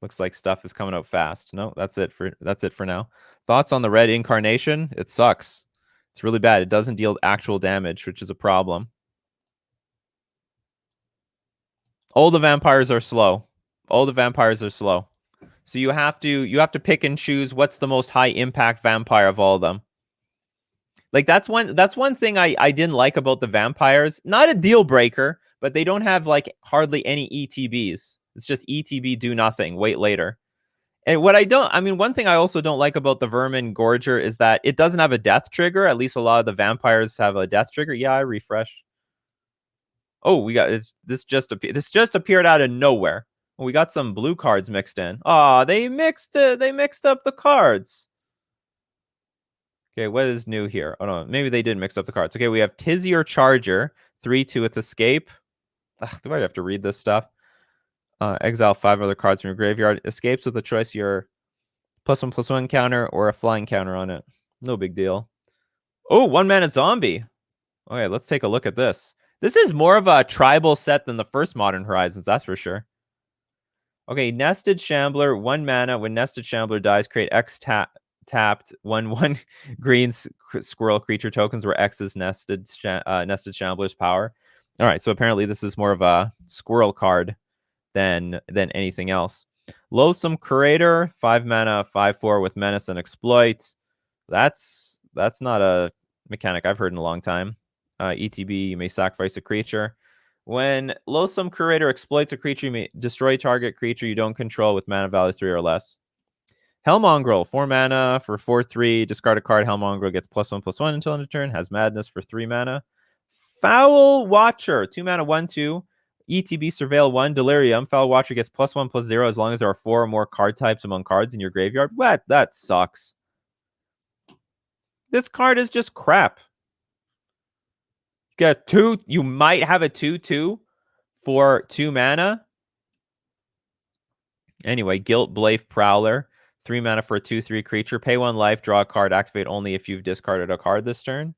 Looks like stuff is coming out fast. No, that's it for now. Thoughts on the red incarnation? It sucks. It's really bad. It doesn't deal actual damage, which is a problem. All the vampires are slow. All the vampires are slow. So you have to pick and choose what's the most high impact vampire of all of them. Like that's one thing I didn't like about the vampires. Not a deal breaker, but they don't have like hardly any ETBs. It's just ETB do nothing, wait later. And one thing I also don't like about the Vermin Gorger is that it doesn't have a death trigger. At least a lot of the vampires have a death trigger. Yeah, I refresh. Oh, this just appeared out of nowhere. We got some blue cards mixed in. Oh, they mixed up the cards. Okay, what is new here? Oh no, maybe they did mix up the cards. Okay, we have Tizzy Charger, 3/2 with escape. Ugh, do I have to read this stuff? Exile 5 other cards from your graveyard. Escapes with a choice your +1/+1 counter or a flying counter on it. No big deal. Oh, 1-mana zombie. Okay, let's take a look at this. This is more of a tribal set than the first Modern Horizons, that's for sure. Okay, Nested Shambler, 1 mana. When Nested Shambler dies, create X tapped 1/1 green squirrel creature tokens where X is Nested Shambler's power. All right, so apparently this is more of a squirrel card than anything else. Loathsome Curator, 5 mana, 5/4 with Menace and Exploit. That's not a mechanic I've heard in a long time. ETB, you may sacrifice a creature. When Loathsome Curator exploits a creature, you may destroy target creature you don't control with mana value 3 or less. Hellmongrel, 4 mana for 4/3. Discard a card. Hellmongrel gets +1/+1 until end of turn. Has Madness for 3 mana. Foul Watcher, 2 mana, 1/2. ETB Surveil 1. Delirium. Foul Watcher gets +1/+0 as long as there are 4 or more card types among cards in your graveyard. What? That sucks. This card is just crap. Get 2. You might have a 2/2 for 2 mana. Anyway, Guilt Blaife Prowler, 3 mana for a 2/3 creature. Pay 1 life, draw a card, activate only if you've discarded a card this turn.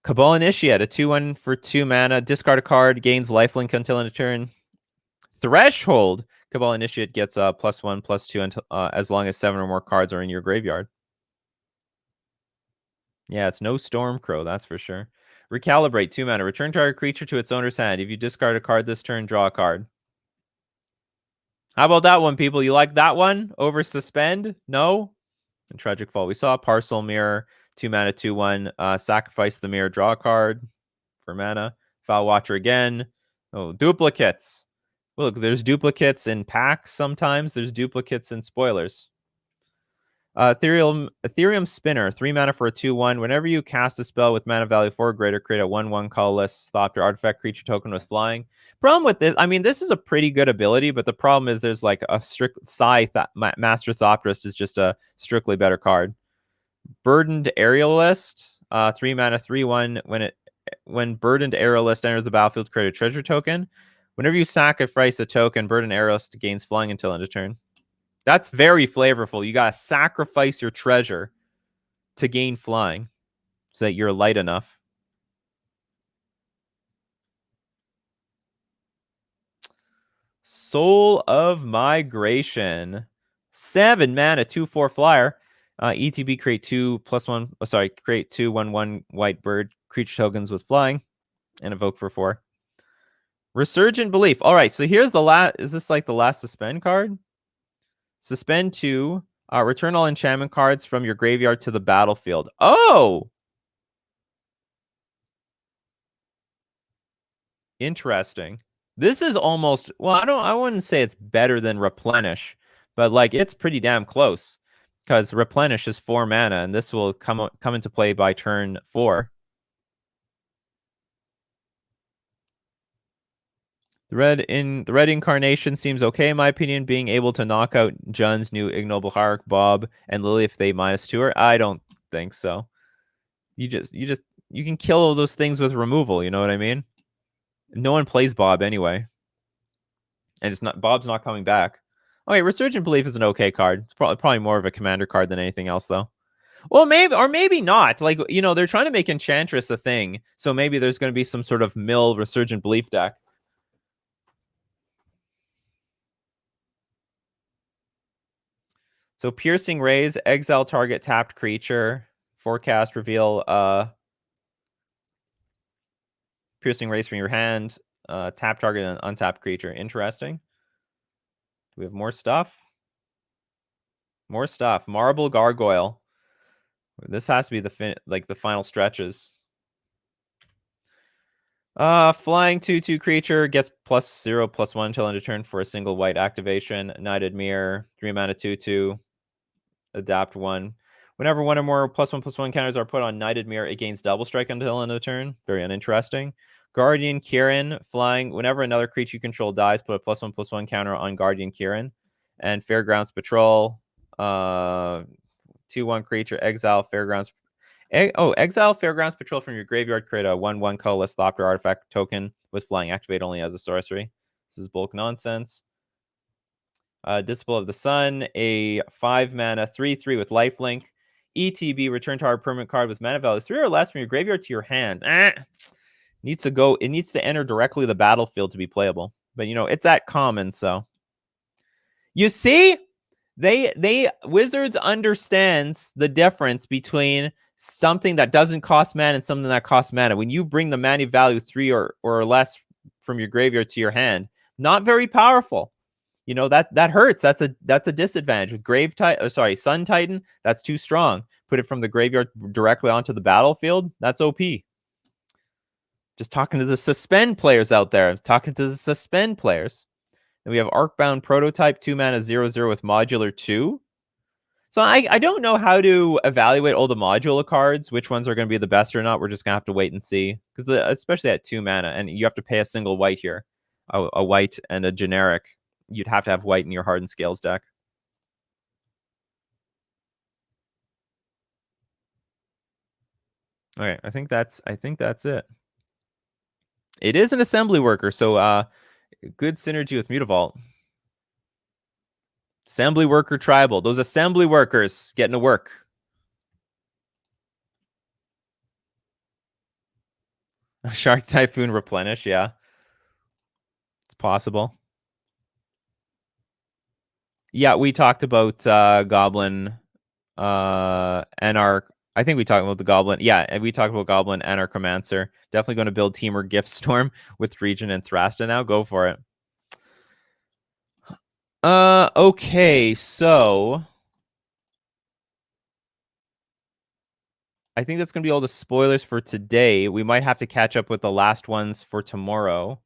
Cabal Initiate, a 2/1 for 2 mana. Discard a card, gains lifelink until end of turn. Threshold. Cabal Initiate gets +1/+2 until as long as 7 or more cards are in your graveyard. Yeah, it's no Stormcrow, that's for sure. Recalibrate, 2 mana. Return target creature to its owner's hand. If you discard a card this turn, draw a card. How about that one, people? You like that one over Suspend? No? And Tragic Fall. We saw Parcel Mirror, 2 mana, 2/1. Sacrifice the mirror, draw a card for mana. Foul Watcher again. Oh, duplicates. Look, there's duplicates in packs sometimes. There's duplicates in spoilers. Ethereum Spinner, 3 mana for a 2/1. Whenever you cast a spell with mana value 4 or greater, create a 1/1 colorless Thopter artifact creature token with flying. Problem with this, I mean, this is a pretty good ability, but the problem is there's like a strict Master Thopterist is just a strictly better card. Burdened Aerialist, 3 mana, 3/1. When Burdened Aerialist enters the battlefield, create a treasure token. Whenever you sacrifice a token, Burdened Aerialist gains flying until end of turn. That's very flavorful. You gotta sacrifice your treasure to gain flying so that you're light enough. Soul of Migration. 7 mana, 2/4 flyer. ETB create 2+1. Create 2/1/1 white bird creature tokens with flying and evoke for 4. Resurgent Belief. All right, so here's the last. Is this like the last Suspend card? Suspend 2. Return all enchantment cards from your graveyard to the battlefield. Oh! Interesting. This is almost, well, I wouldn't say it's better than Replenish, but like it's pretty damn close. Because Replenish is 4 mana, and this will come into play by turn 4. The red incarnation seems okay in my opinion. Being able to knock out Jun's new Ignoble Hierarch, Bob, and Lily if they -2 her. I don't think so. You can kill all those things with removal. You know what I mean? No one plays Bob anyway, and Bob's not coming back. Okay, Resurgent Belief is an okay card. It's probably more of a commander card than anything else, though. Well, maybe not. Like, you know, they're trying to make Enchantress a thing, so maybe there's going to be some sort of mill Resurgent Belief deck. So Piercing Rays, exile target tapped creature, forecast, reveal Piercing Rays from your hand, tap target an untapped creature. Interesting. Do we have more stuff? More stuff. Marble Gargoyle. This has to be the final stretches. Flying 2/2 creature gets +0/+1 until end of turn for a single white activation. Knighted Mirror, 3 mana 2/2. Adapt 1. Whenever one or more +1/+1 counters are put on Knighted Mirror, it gains double strike until end of turn. Very uninteresting. Guardian Kirin, flying. Whenever another creature you control dies, put a +1/+1 counter on Guardian Kirin. And Fairgrounds Patrol, 2/1 creature, exile Fairgrounds. Exile Fairgrounds Patrol from your graveyard. Create a 1/1 colorless Thopter artifact token with flying. Activate only as a sorcery. This is bulk nonsense. Disciple of the Sun, a 5 mana 3/3 with lifelink. ETB, return to our permanent card with mana value 3 or less from your graveyard to your hand. It needs to enter directly the battlefield to be playable. But you know, it's at common, so. You see? Wizards understands the difference between something that doesn't cost mana and something that costs mana. When you bring the mana value 3 or less from your graveyard to your hand, not very powerful. You know, that hurts. That's a disadvantage. With Sun Titan, that's too strong. Put it from the graveyard directly onto the battlefield, that's OP. Just talking to the Suspend players out there. Talking to the Suspend players. Then we have Arcbound Prototype, 2 mana 0/0 with Modular 2. So I don't know how to evaluate all the modular cards, which ones are going to be the best or not. We're just going to have to wait and see. Because especially at 2 mana, and you have to pay a single white here. A white and a generic. You'd have to have white in your Hardened Scales deck. Okay, I think that's it. It is an assembly worker, so good synergy with Mutavault. Assembly worker tribal. Those assembly workers getting to work. Shark Typhoon replenish, yeah. It's possible. Yeah, we talked about Goblin, Anarch, I think we talked about the Goblin. Yeah, and we talked about Goblin and our Commancer. Definitely going to build Teamer Gift Storm with Region and Thrasta now. Go for it. Okay, so I think that's going to be all the spoilers for today. We might have to catch up with the last ones for tomorrow.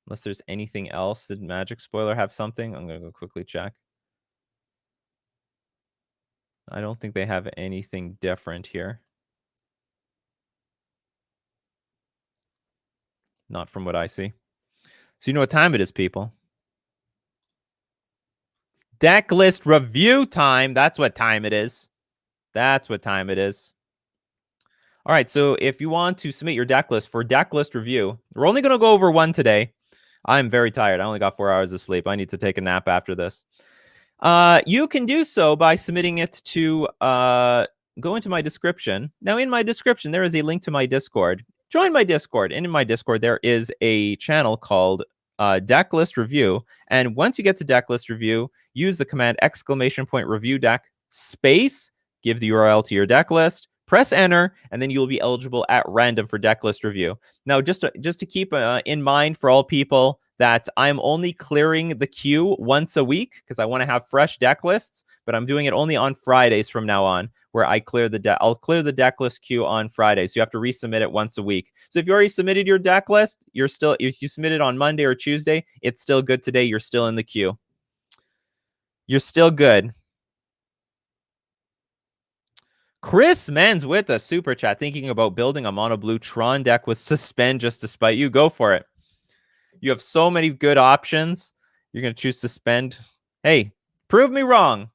Unless there's anything else. Did Magic Spoiler have something? I'm going to go quickly check. I don't think they have anything different here. Not from what I see. So you know what time it is, people. Decklist review time. That's what time it is. That's what time it is. All right, so if you want to submit your deck list for Decklist review, we're only going to go over one today. I'm very tired. I only got 4 hours of sleep. I need to take a nap after this. You can do so by submitting it to go into my description. Now, in my description, there is a link to my Discord. Join my Discord. And in my Discord, there is a channel called Decklist Review. And once you get to Decklist Review, use the command !review deck space, give the URL to your deck list, press enter, and then you'll be eligible at random for Decklist Review. Now, just to keep in mind for all people that I'm only clearing the queue once a week because I want to have fresh deck lists, but I'm doing it only on Fridays from now on, where I clear the deck. I'll clear the deck list queue on Friday, so you have to resubmit it once a week. So if you already submitted your deck list, you're still, if you submit it on Monday or Tuesday, it's still good today. You're still in the queue. You're still good. Chris Men's with a super chat, thinking about building a mono blue Tron deck with Suspend just to spite you. Go for it. You have so many good options. You're going to choose Suspend. Hey, prove me wrong.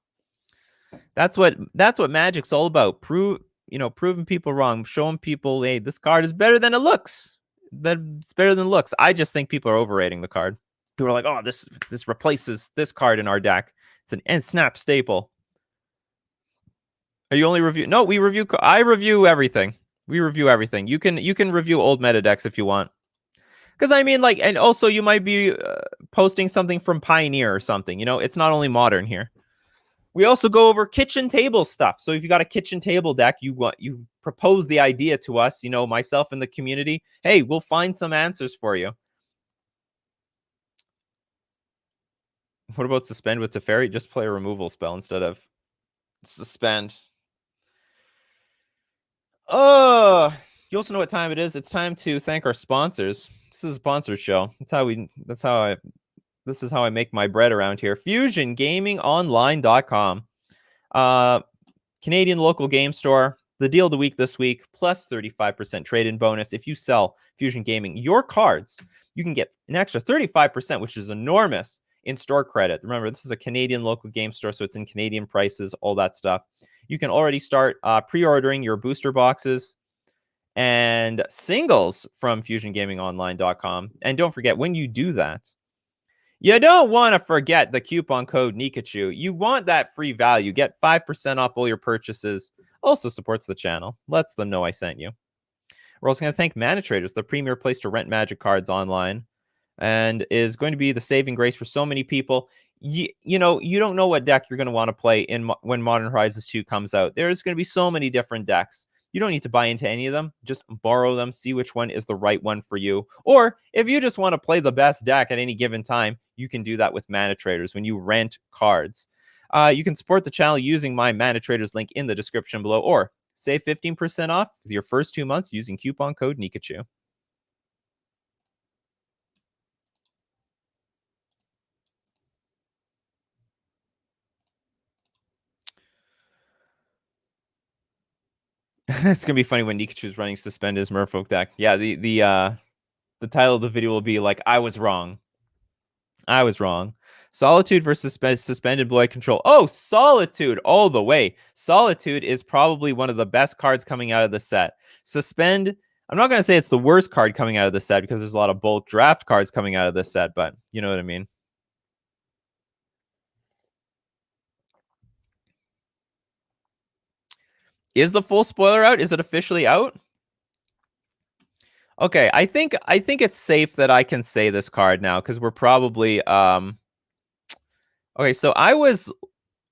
That's what Magic's all about. Proving people wrong, showing people, hey, this card is better than it looks. It's better than it looks. I just think people are overrating the card. People are like, oh, this replaces this card in our deck. It's an end snap staple. Are you only review? No, we review. I review everything. We review everything. You can review old meta decks if you want. Because I mean, like, and also you might be posting something from Pioneer or something. You know, it's not only Modern here. We also go over kitchen table stuff. So if you got a kitchen table deck, you propose the idea to us, you know, myself and the community. Hey, we'll find some answers for you. What about Suspend with Teferi? Just play a removal spell instead of Suspend. Oh, you also know what time it is. It's time to thank our sponsors. This is a sponsor show. This is how I make my bread around here. FusionGamingOnline.com. Canadian local game store. The deal of the week this week, plus 35% trade-in bonus. If you sell Fusion Gaming your cards, you can get an extra 35%, which is enormous, in store credit. Remember, this is a Canadian local game store, so it's in Canadian prices, all that stuff. You can already start pre-ordering your booster boxes and singles from FusionGamingOnline.com. And don't forget, when you do that, you don't want to forget the coupon code Nikachu. You want that free value. Get 5% off all your purchases. Also supports the channel. Lets them know I sent you. We're also going to thank Mana Traders, the premier place to rent Magic cards online, and is going to be the saving grace for so many people. You don't know what deck you're going to want to play when Modern Horizons 2 comes out. There's going to be so many different decks. You don't need to buy into any of them. Just borrow them, see which one is the right one for you. Or if you just want to play the best deck at any given time, you can do that with Mana Traders when you rent cards. You can support the channel using my Mana Traders link in the description below, or save 15% off with your first 2 months using coupon code Nikachu. It's gonna be funny when Nikachu's running Suspend his Merfolk deck. Yeah, the title of the video will be like, I was wrong. I was wrong. Solitude versus Suspended Blood Control. Oh, Solitude all the way. Solitude is probably one of the best cards coming out of the set. Suspend, I'm not going to say it's the worst card coming out of the set because there's a lot of bulk draft cards coming out of this set, but you know what I mean. Is the full spoiler out? Is it officially out? Okay, I think it's safe that I can say this card now because we're probably okay, so I was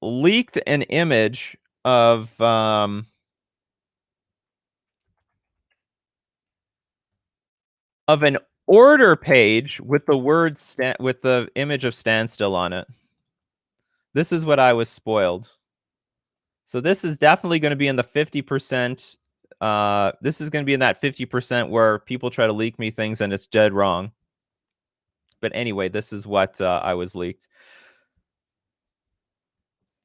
leaked an image of of an order page with the word with the image of standstill on it. This is what I was spoiled. So this is definitely going to be in the 50%. This is going to be in that 50% where people try to leak me things and it's dead wrong. But anyway, this is what I was leaked.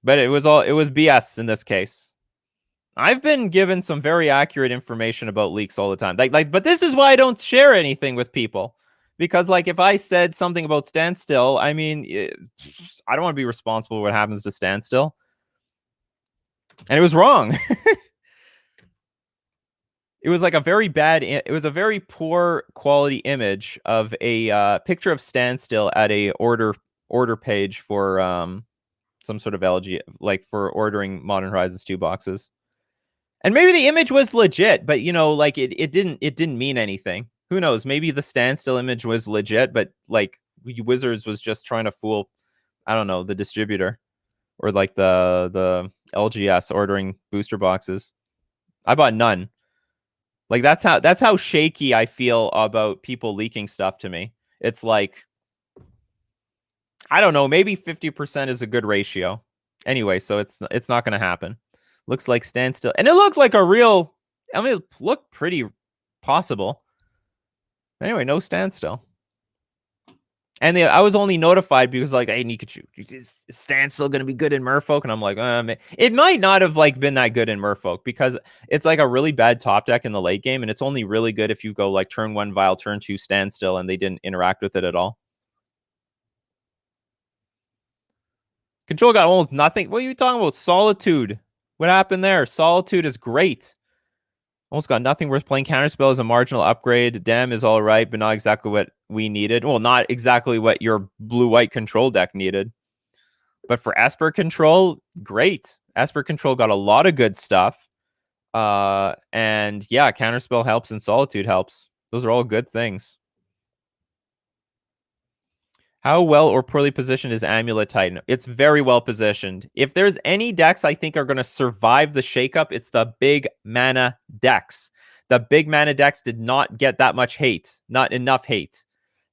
But it was BS in this case. I've been given some very accurate information about leaks all the time. But this is why I don't share anything with people. Because, like, if I said something about standstill, I mean, I don't want to be responsible for what happens to standstill. And it was wrong. It was like a very it was a very poor quality image of a picture of standstill at a order page for some sort of LG, like for ordering Modern Horizons 2 boxes. And maybe the image was legit, but, you know, like it didn't mean anything. Who knows? Maybe the standstill image was legit, but like Wizards was just trying to fool, I don't know, the distributor or like the LGS ordering booster boxes. I bought none. Like that's how shaky I feel about people leaking stuff to me. It's like, I don't know, maybe 50% is a good ratio. Anyway, so it's not going to happen. Looks like standstill. And it looked like a real, I mean, it looked pretty possible. Anyway, no standstill. And I was only notified because, like, hey, Nikachu, is standstill going to be good in Merfolk? And I'm like, it might not have, like, been that good in Merfolk because it's, like, a really bad top deck in the late game. And it's only really good if you go, like, turn 1 Vial, turn 2 standstill, and they didn't interact with it at all. Control got almost nothing. What are you talking about? Solitude. What happened there? Solitude is great. Almost got nothing worth playing. Counterspell is a marginal upgrade. Dem is all right, but not exactly what we needed. Well, not exactly what your blue-white control deck needed. But for Esper control, great. Esper control got a lot of good stuff. And yeah, Counterspell helps and Solitude helps. Those are all good things. How well or poorly positioned is Amulet Titan? It's very well positioned. If there's any decks I think are going to survive the shakeup, it's the big mana decks. The big mana decks did not get that much hate, not enough hate.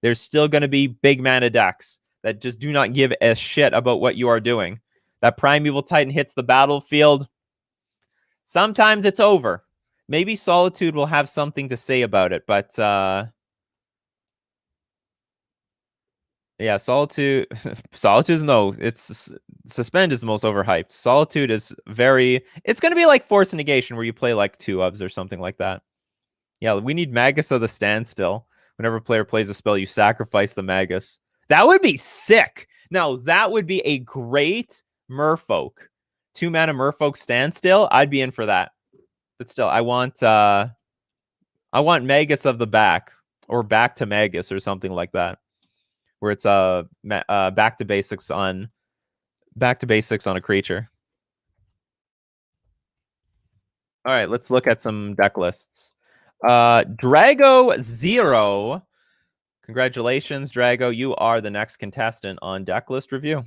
There's still going to be big mana decks that just do not give a shit about what you are doing. That Primeval Titan hits the battlefield. Sometimes it's over. Maybe Solitude will have something to say about it, but yeah, Solitude is no, it's Suspend is the most overhyped. Solitude is it's going to be like Force Negation where you play like 2 ofs or something like that. Yeah, we need Magus of the Standstill. Whenever a player plays a spell, you sacrifice the Magus. That would be sick. Now, that would be a great Merfolk. 2 mana Merfolk Standstill. I'd be in for that. But still, I want Magus of the back or back to Magus or something like that, where it's back to basics on a creature. All right, let's look at some deck lists. Drago 0. Congratulations, Drago. You are the next contestant on Decklist review.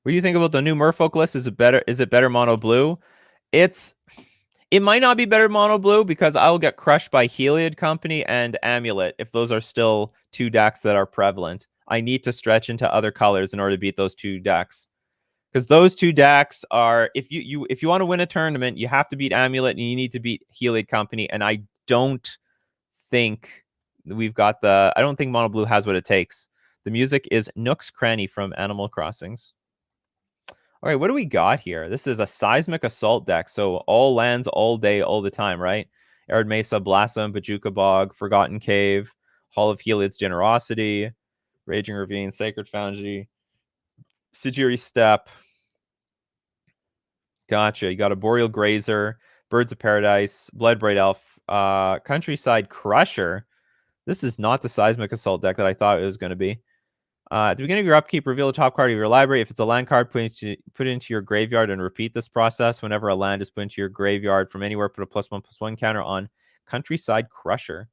What do you think about the new Merfolk list? Is it better mono blue? It might not be better mono blue because I'll get crushed by Heliod Company and Amulet if those are still 2 decks that are prevalent. I need to stretch into other colors in order to beat those 2 decks. Because those 2 decks are, if you want to win a tournament, you have to beat Amulet and you need to beat Heliod Company. And I don't think we've got I don't think mono blue has what it takes. The music is Nook's Cranny from Animal Crossings. All right, what do we got here? This is a Seismic Assault deck, so all lands all day, all the time, right? Arid Mesa, Blossom, Bajuka Bog, Forgotten Cave, Hall of Heliod's Generosity, Raging Ravine, Sacred Foundry, Sijiri Steppe. Gotcha. You got a Boreal Grazer, Birds of Paradise, Bloodbraid Elf, Countryside Crusher. This is not the Seismic Assault deck that I thought it was going to be. At the beginning of your upkeep, reveal the top card of your library. If it's a land card, put it into your graveyard and repeat this process. Whenever a land is put into your graveyard from anywhere, put a +1/+1 counter on Countryside Crusher.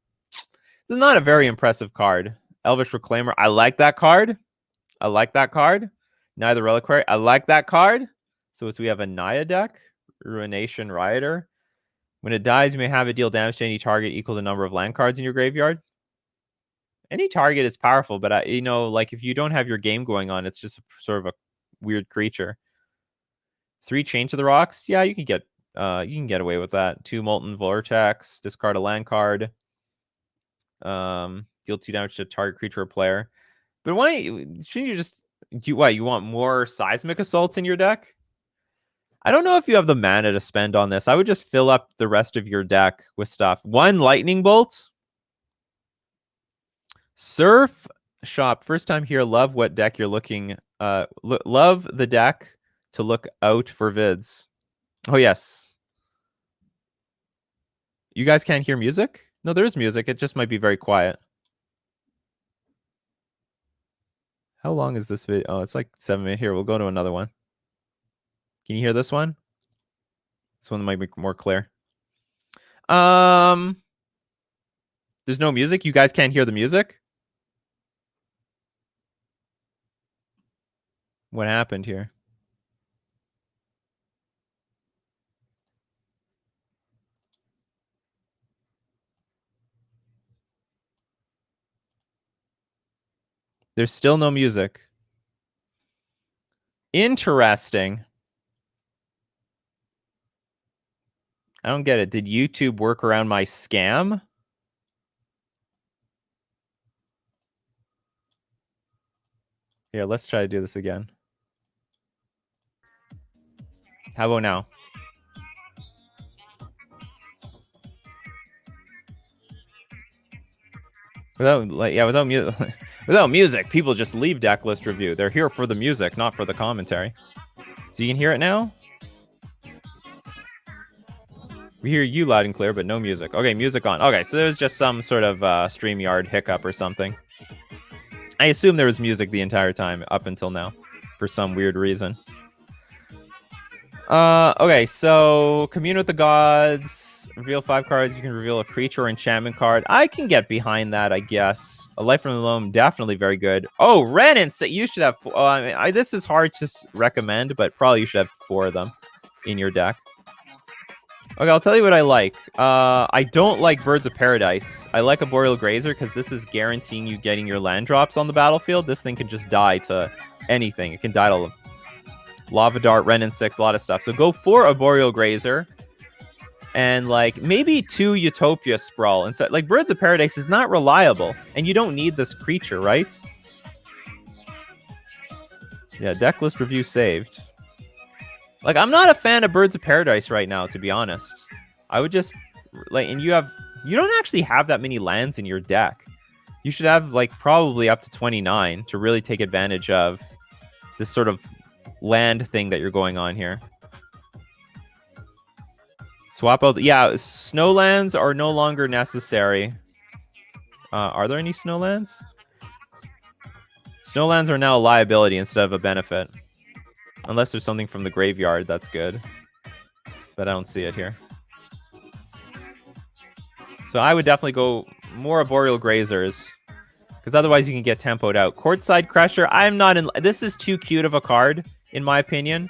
This is not a very impressive card. Elvish Reclaimer. I like that card. Neither Reliquary. I like that card. So we have a Naya deck. Ruination Rider. When it dies, you may have it deal damage to any target equal to the number of land cards in your graveyard. Any target is powerful, but you know, like if you don't have your game going on, it's just sort of a weird creature. 3 Chain to the Rocks. Yeah, you can get away with that. 2 Molten Vortex. Discard a land card. Deal 2 damage to target creature or player. But why shouldn't you just you want more Seismic Assaults in your deck? I don't know if you have the mana to spend on this. I would just fill up the rest of your deck with stuff. 1 Lightning Bolt. Surf Shop. First time here. Love what deck you're looking. Love the deck to look out for vids. Oh, yes. You guys can't hear music? No, there is music. It just might be very quiet. How long is this video? Oh, it's like 7 minutes. Here, we'll go to another one. Can you hear this one? This one might be more clear. There's no music. You guys can't hear the music? What happened here? There's still no music. Interesting. I don't get it. Did YouTube work around my scam? Here, let's try to do this again. How about now? Without music, people just leave Decklist review. They're here for the music, not for the commentary. So you can hear it now? We hear you loud and clear, but no music. Okay, music on. Okay, so there's just some sort of StreamYard hiccup or something. I assume there was music the entire time up until now for some weird reason. Okay, so Commune with the Gods. Reveal 5 cards. You can reveal a creature or enchantment card. I can get behind that, I guess. A Life from the Loam, definitely very good. Oh, Ren and you should have... this is hard to recommend, but probably you should have 4 of them in your deck. Okay, I'll tell you what I like. I don't like Birds of Paradise. I like a Boreal Grazer because this is guaranteeing you getting your land drops on the battlefield. This thing can just die to anything. It can die to Lava Dart, Ren and 6, a lot of stuff. So go for a Boreal Grazer and like maybe 2 Utopia Sprawl. And so like Birds of Paradise is not reliable and you don't need this creature, right? Yeah, Decklist review saved. Like, I'm not a fan of Birds of Paradise right now, to be honest. I would just, like, and you don't actually have that many lands in your deck. You should have, like, probably up to 29 to really take advantage of this sort of land thing that you're going on here. Swap out, yeah, snowlands are no longer necessary. Are there any snowlands? Snowlands are now a liability instead of a benefit. Unless there's something from the graveyard, that's good. But I don't see it here. So I would definitely go more Boreal Grazers. Because otherwise you can get tempoed out. Courtside Crusher, I'm not in... This is too cute of a card, in my opinion.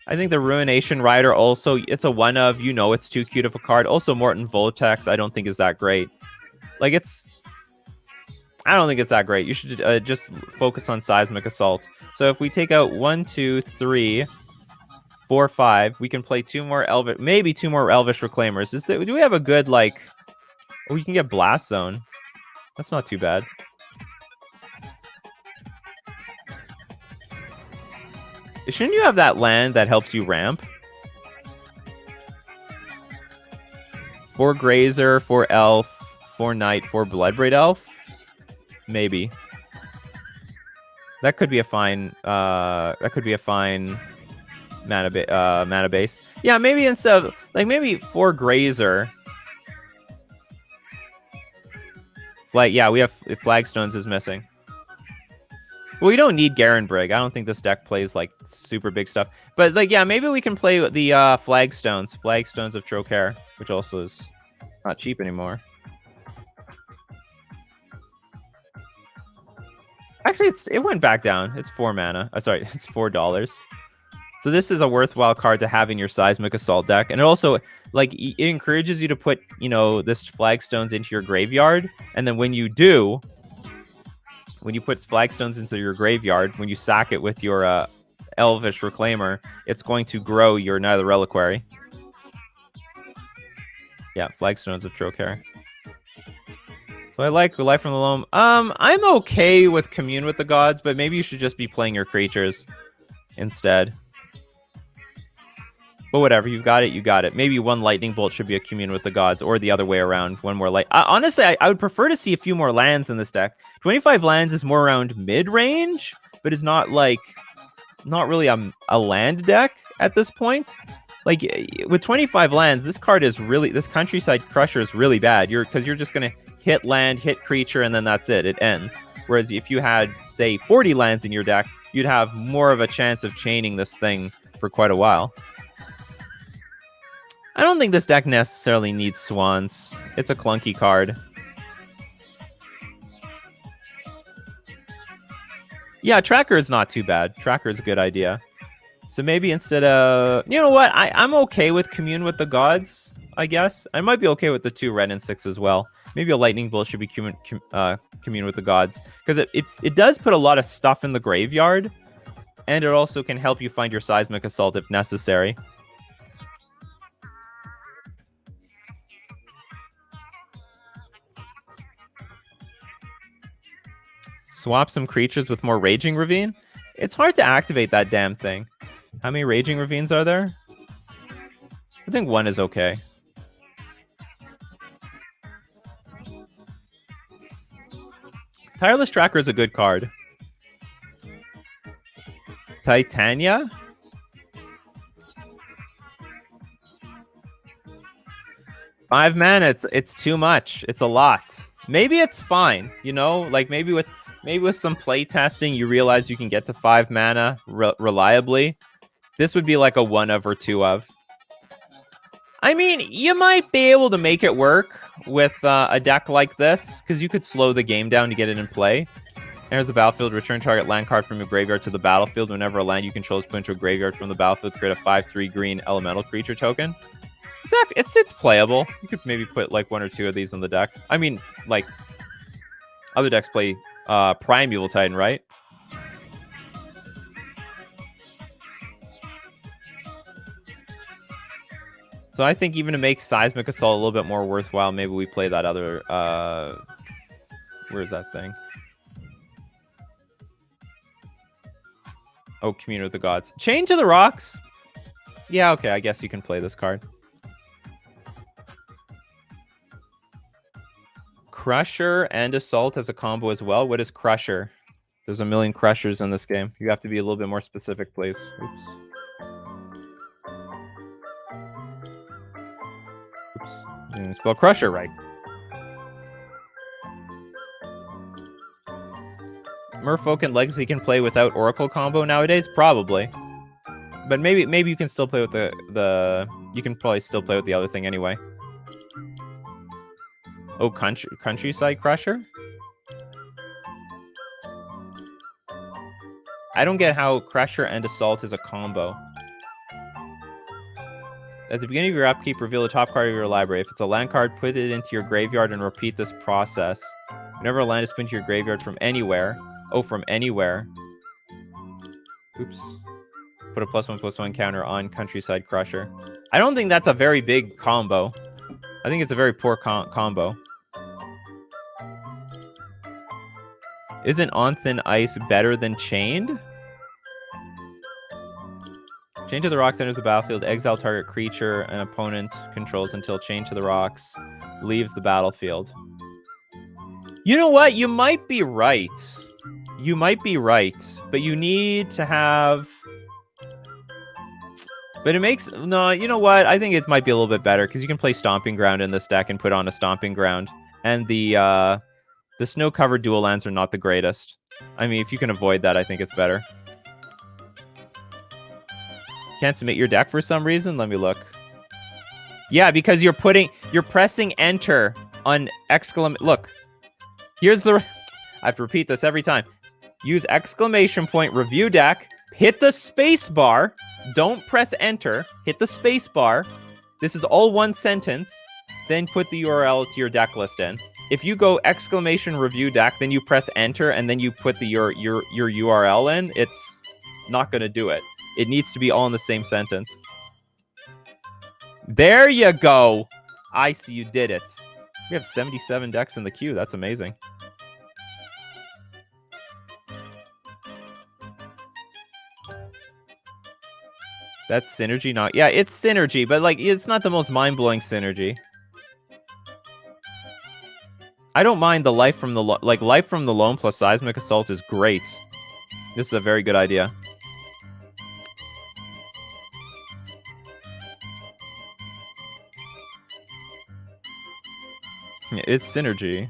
I think the Ruination Rider also, it's a one of, you know it's too cute of a card. Also, Morton Voltex, I don't think is that great. Like, it's... I don't think it's that great. You should just focus on Seismic Assault. So if we take out 1, 2, 3, 4, 5, we can play 2 more Elvish, maybe 2 more Elvish Reclaimers. Do we have a good, like... Oh, we can get Blast Zone. That's not too bad. Shouldn't you have that land that helps you ramp? 4 Grazer, 4 Elf, 4 Knight, 4 Bloodbraid Elf? Maybe. That could be a fine mana base. Yeah, maybe instead of like maybe 4 Grazer. Yeah, we have Flagstones is missing. Well, we don't need Garen Brig. I don't think this deck plays like super big stuff. But like, yeah, maybe we can play the Flagstones of Trocaire, which also is not cheap anymore. Actually, it went back down. It's 4 mana. Sorry, it's $4. So this is a worthwhile card to have in your Seismic Assault deck. And it also, like, it encourages you to put, you know, this Flagstones into your graveyard. And then when you do, when you put Flagstones into your graveyard, when you sack it with your Elvish Reclaimer, it's going to grow your Nether Reliquary. Yeah, Flagstones of Trocaire. So I like Life from the Loam. I'm okay with Commune with the Gods, but maybe you should just be playing your creatures instead. But whatever, you've got it, you got it. Maybe one Lightning Bolt should be a Commune with the Gods, or the other way around, one more light. Honestly, I would prefer to see a few more lands in this deck. 25 lands is more around mid-range, but it's not like, not really a land deck at this point. Like, with 25 lands, this card is really, this Countryside Crusher is really bad. Because you're just going to hit land, hit creature, and then that's it. It ends. Whereas if you had, say, 40 lands in your deck, you'd have more of a chance of chaining this thing for quite a while. I don't think this deck necessarily needs Swans. It's a clunky card. Yeah, Tracker is not too bad. Tracker is a good idea. So maybe instead of... You know what? I'm okay with Commune with the Gods, I guess. I might be okay with the 2 red and 6 as well. Maybe a Lightning Bolt should be Commune with the Gods. Because it does put a lot of stuff in the graveyard. And it also can help you find your Seismic Assault if necessary. Swap some creatures with more Raging Ravine? It's hard to activate that damn thing. How many Raging Ravines are there? I think 1 is okay. Tireless Tracker is a good card. Titania? Five mana, it's too much. It's a lot. Maybe it's fine, you know? Like, maybe with some play testing, you realize you can get to 5 mana reliably. This would be like a 1 of or 2 of. I mean, you might be able to make it work with a deck like this, because you could slow the game down to get it in play. There's the battlefield. Return target land card from your graveyard to the battlefield. Whenever a land you control is put into a graveyard from the battlefield, create a 5/3 green elemental creature token. It's playable. You could maybe put like 1 or 2 of these in the deck. I mean, like, other decks play Primeval Titan, right? So I think even to make Seismic Assault a little bit more worthwhile, maybe we play that other... where's that thing? Oh, Commune with the Gods. Chain to the Rocks? Yeah, okay, I guess you can play this card. Crusher and Assault as a combo as well. What is Crusher? There's a million Crushers in this game. You have to be a little bit more specific, please. Oops. Oops. Didn't spell Crusher right. Merfolk and Legacy can play without Oracle combo nowadays? Probably. But maybe you can still play with the... You can probably still play with the other thing anyway. Oh, Countryside Crusher? I don't get how Crusher and Assault is a combo. At the beginning of your upkeep, reveal the top card of your library. If it's a land card, put it into your graveyard and repeat this process. Whenever a land is put into your graveyard from anywhere... Oh, from anywhere. Oops. Put a +1/+1 counter on Countryside Crusher. I don't think that's a very big combo. I think it's a very poor combo. Isn't On Thin Ice better than Chained? Chained to the Rocks enters the battlefield. Exile target creature an opponent controls until Chained to the Rocks leaves the battlefield. You know what? You might be right. You might be right. But you need to have... But it makes... No, you know what? I think it might be a little bit better, because you can play Stomping Ground in this deck and put on a Stomping Ground. And the snow-covered dual lands are not the greatest. I mean, if you can avoid that, I think it's better. Can't submit your deck for some reason? Let me look. Yeah, because you're pressing enter on exclamation... Look. Here's the... I have to repeat this every time. Use exclamation point, review deck, hit the space bar, don't press enter, hit the space bar. This is all one sentence. Then put the URL to your deck list in. If you go exclamation review deck, then you press enter and then you put your URL in, it's not going to do it. It needs to be all in the same sentence. There you go. I see you did it. We have 77 decks in the queue. That's amazing. That's synergy, not... Yeah, it's synergy, but like it's not the most mind-blowing synergy. I don't mind the Life from the Loam plus Seismic Assault is great. This is a very good idea. It's synergy.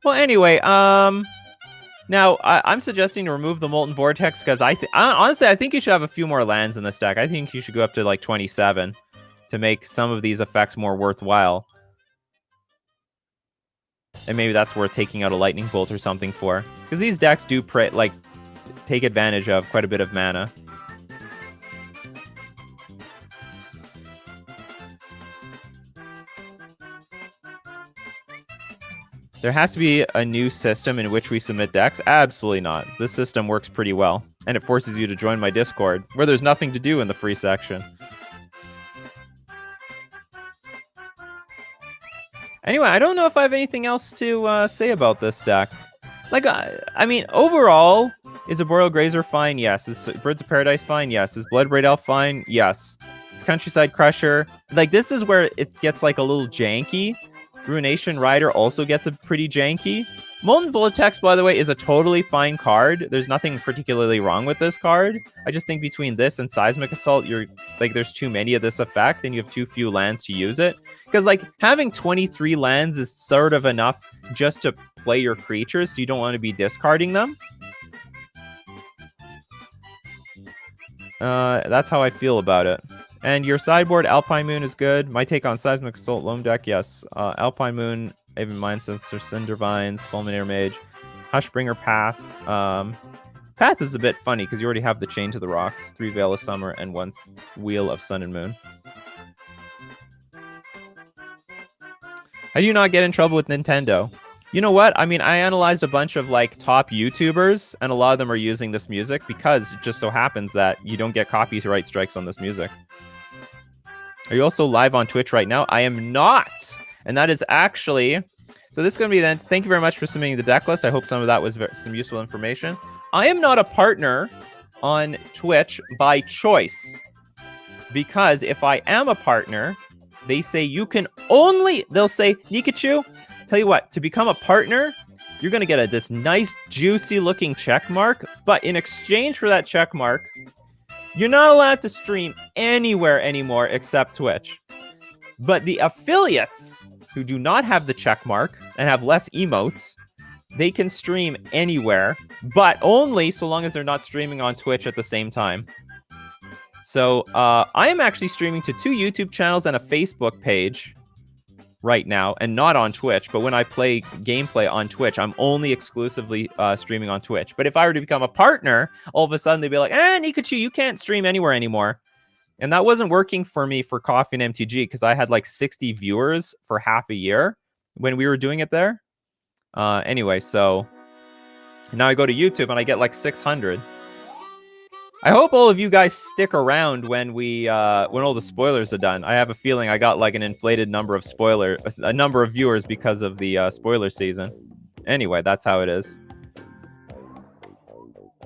Well, anyway, now I'm suggesting to remove the Molten Vortex because honestly, I think you should have a few more lands in this deck. I think you should go up to like 27 to make some of these effects more worthwhile. And maybe that's worth taking out a Lightning Bolt or something for. Because these decks do take advantage of quite a bit of mana. There has to be a new system in which we submit decks? Absolutely not. This system works pretty well. And it forces you to join my Discord, where there's nothing to do in the free section. Anyway, I don't know if I have anything else to say about this deck. Like, I mean, overall, is a Boreal Grazer fine? Yes. Is Birds of Paradise fine? Yes. Is Bloodbraid Elf fine? Yes. Is Countryside Crusher... Like, this is where it gets, like, a little janky. Ruination Rider also gets a pretty janky. Molten Vortex, by the way, is a totally fine card. There's nothing particularly wrong with this card. I just think between this and Seismic Assault, there's too many of this effect, and you have too few lands to use it. Because, like, having 23 lands is sort of enough just to play your creatures, so you don't want to be discarding them. That's how I feel about it. And your sideboard, Alpine Moon, is good. My take on Seismic Assault Loam deck, yes. Alpine Moon, Aven Mindsenser, Cindervines, Fulminator Mage, Hushbringer Path. Path is a bit funny because you already have the Chain to the Rocks, 3 Veil of Summer, and 1 Wheel of Sun and Moon. How do you not get in trouble with Nintendo? You know what? I mean, I analyzed a bunch of like top YouTubers, and a lot of them are using this music because it just so happens that you don't get copyright strikes on this music. Are you also live on Twitch right now? I am not. And that is actually... So this is going to be then... Thank you very much for submitting the deck list. I hope some of that was some useful information. I am not a partner on Twitch by choice. Because if I am a partner, they say you can only... They'll say, Nikachu, tell you what, to become a partner, you're going to get this nice, juicy looking check mark. But in exchange for that check mark, you're not allowed to stream anywhere anymore except Twitch. But the affiliates who do not have the check mark and have less emotes, they can stream anywhere, but only so long as they're not streaming on Twitch at the same time. So I am actually streaming to 2 YouTube channels and a Facebook page right now, and not on Twitch. But when I play gameplay on Twitch, I'm only exclusively streaming on Twitch. But if I were to become a partner, all of a sudden they'd be like, Nikachu, you can't stream anywhere anymore. And that wasn't working for me for Coffee and MTG because I had like 60 viewers for half a year when we were doing it there. Anyway, so now I go to YouTube and I get like 600. I hope all of you guys stick around when all the spoilers are done. I have a feeling I got like an inflated number of a number of viewers because of the spoiler season. Anyway, that's how it is.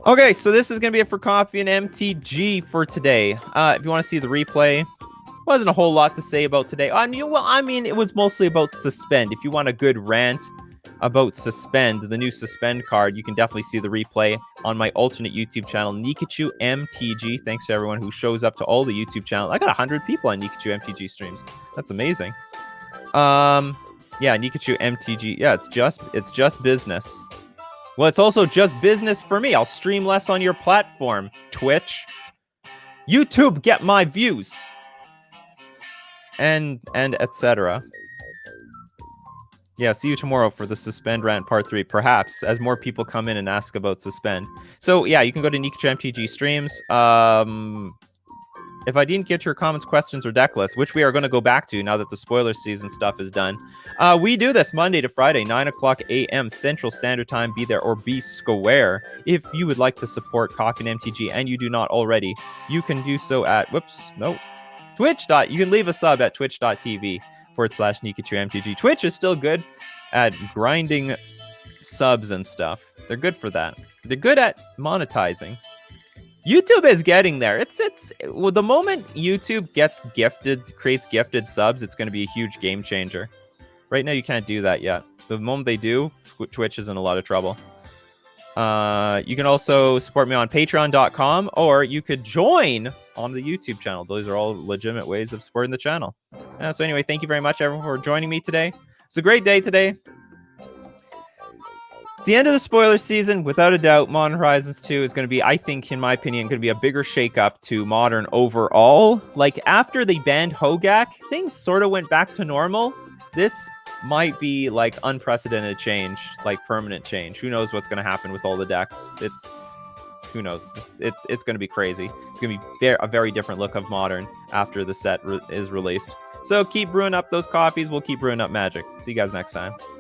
Okay, so this is going to be it for Coffee and MTG for today. If you want to see the replay, wasn't a whole lot to say about today. I mean, it was mostly about Suspend. If you want a good rant about Suspend, the new Suspend card, you can definitely see the replay on my alternate YouTube channel, Nikachu MTG. Thanks to everyone who shows up to all the YouTube channels. I got 100 people on Nikachu MTG streams. That's amazing. Yeah, Nikachu MTG. Yeah, it's just business. Well, it's also just business for me. I'll stream less on your platform, Twitch. YouTube, get my views. And etc. Yeah, see you tomorrow for the Suspend rant part 3, perhaps, as more people come in and ask about Suspend. So, yeah, you can go to Nikachu MTG streams. if I didn't get your comments, questions, or deck list, which we are going to go back to now that the spoiler season stuff is done, we do this Monday to Friday, 9 o'clock a.m. Central Standard Time. Be there or be square. If you would like to support Coffee and MTG and you do not already, you can do so at, Twitch. You can leave a sub at twitch.tv/Nikachu MTG. Twitch is still good at grinding subs and stuff. They're good for that. They're good at monetizing. YouTube is getting there. Well, the moment YouTube creates gifted subs, it's going to be a huge game changer. Right now, you can't do that yet. The moment they do, Twitch is in a lot of trouble. You can also support me on patreon.com, or you could join on the YouTube channel. Those are all legitimate ways of supporting the channel. So anyway, thank you very much, everyone, for joining me today. It's a great day today. It's the end of the spoiler season. Without a doubt, Modern Horizons 2 is going to be, I think, in my opinion, going to be a bigger shakeup to Modern overall. Like, after they banned Hogak, things sort of went back to normal. This might be, like, unprecedented change, like, permanent change. Who knows what's going to happen with all the decks? Who knows? It's going to be crazy. It's going to be a very different look of Modern after the set is released. So keep brewing up those coffees. We'll keep brewing up Magic. See you guys next time.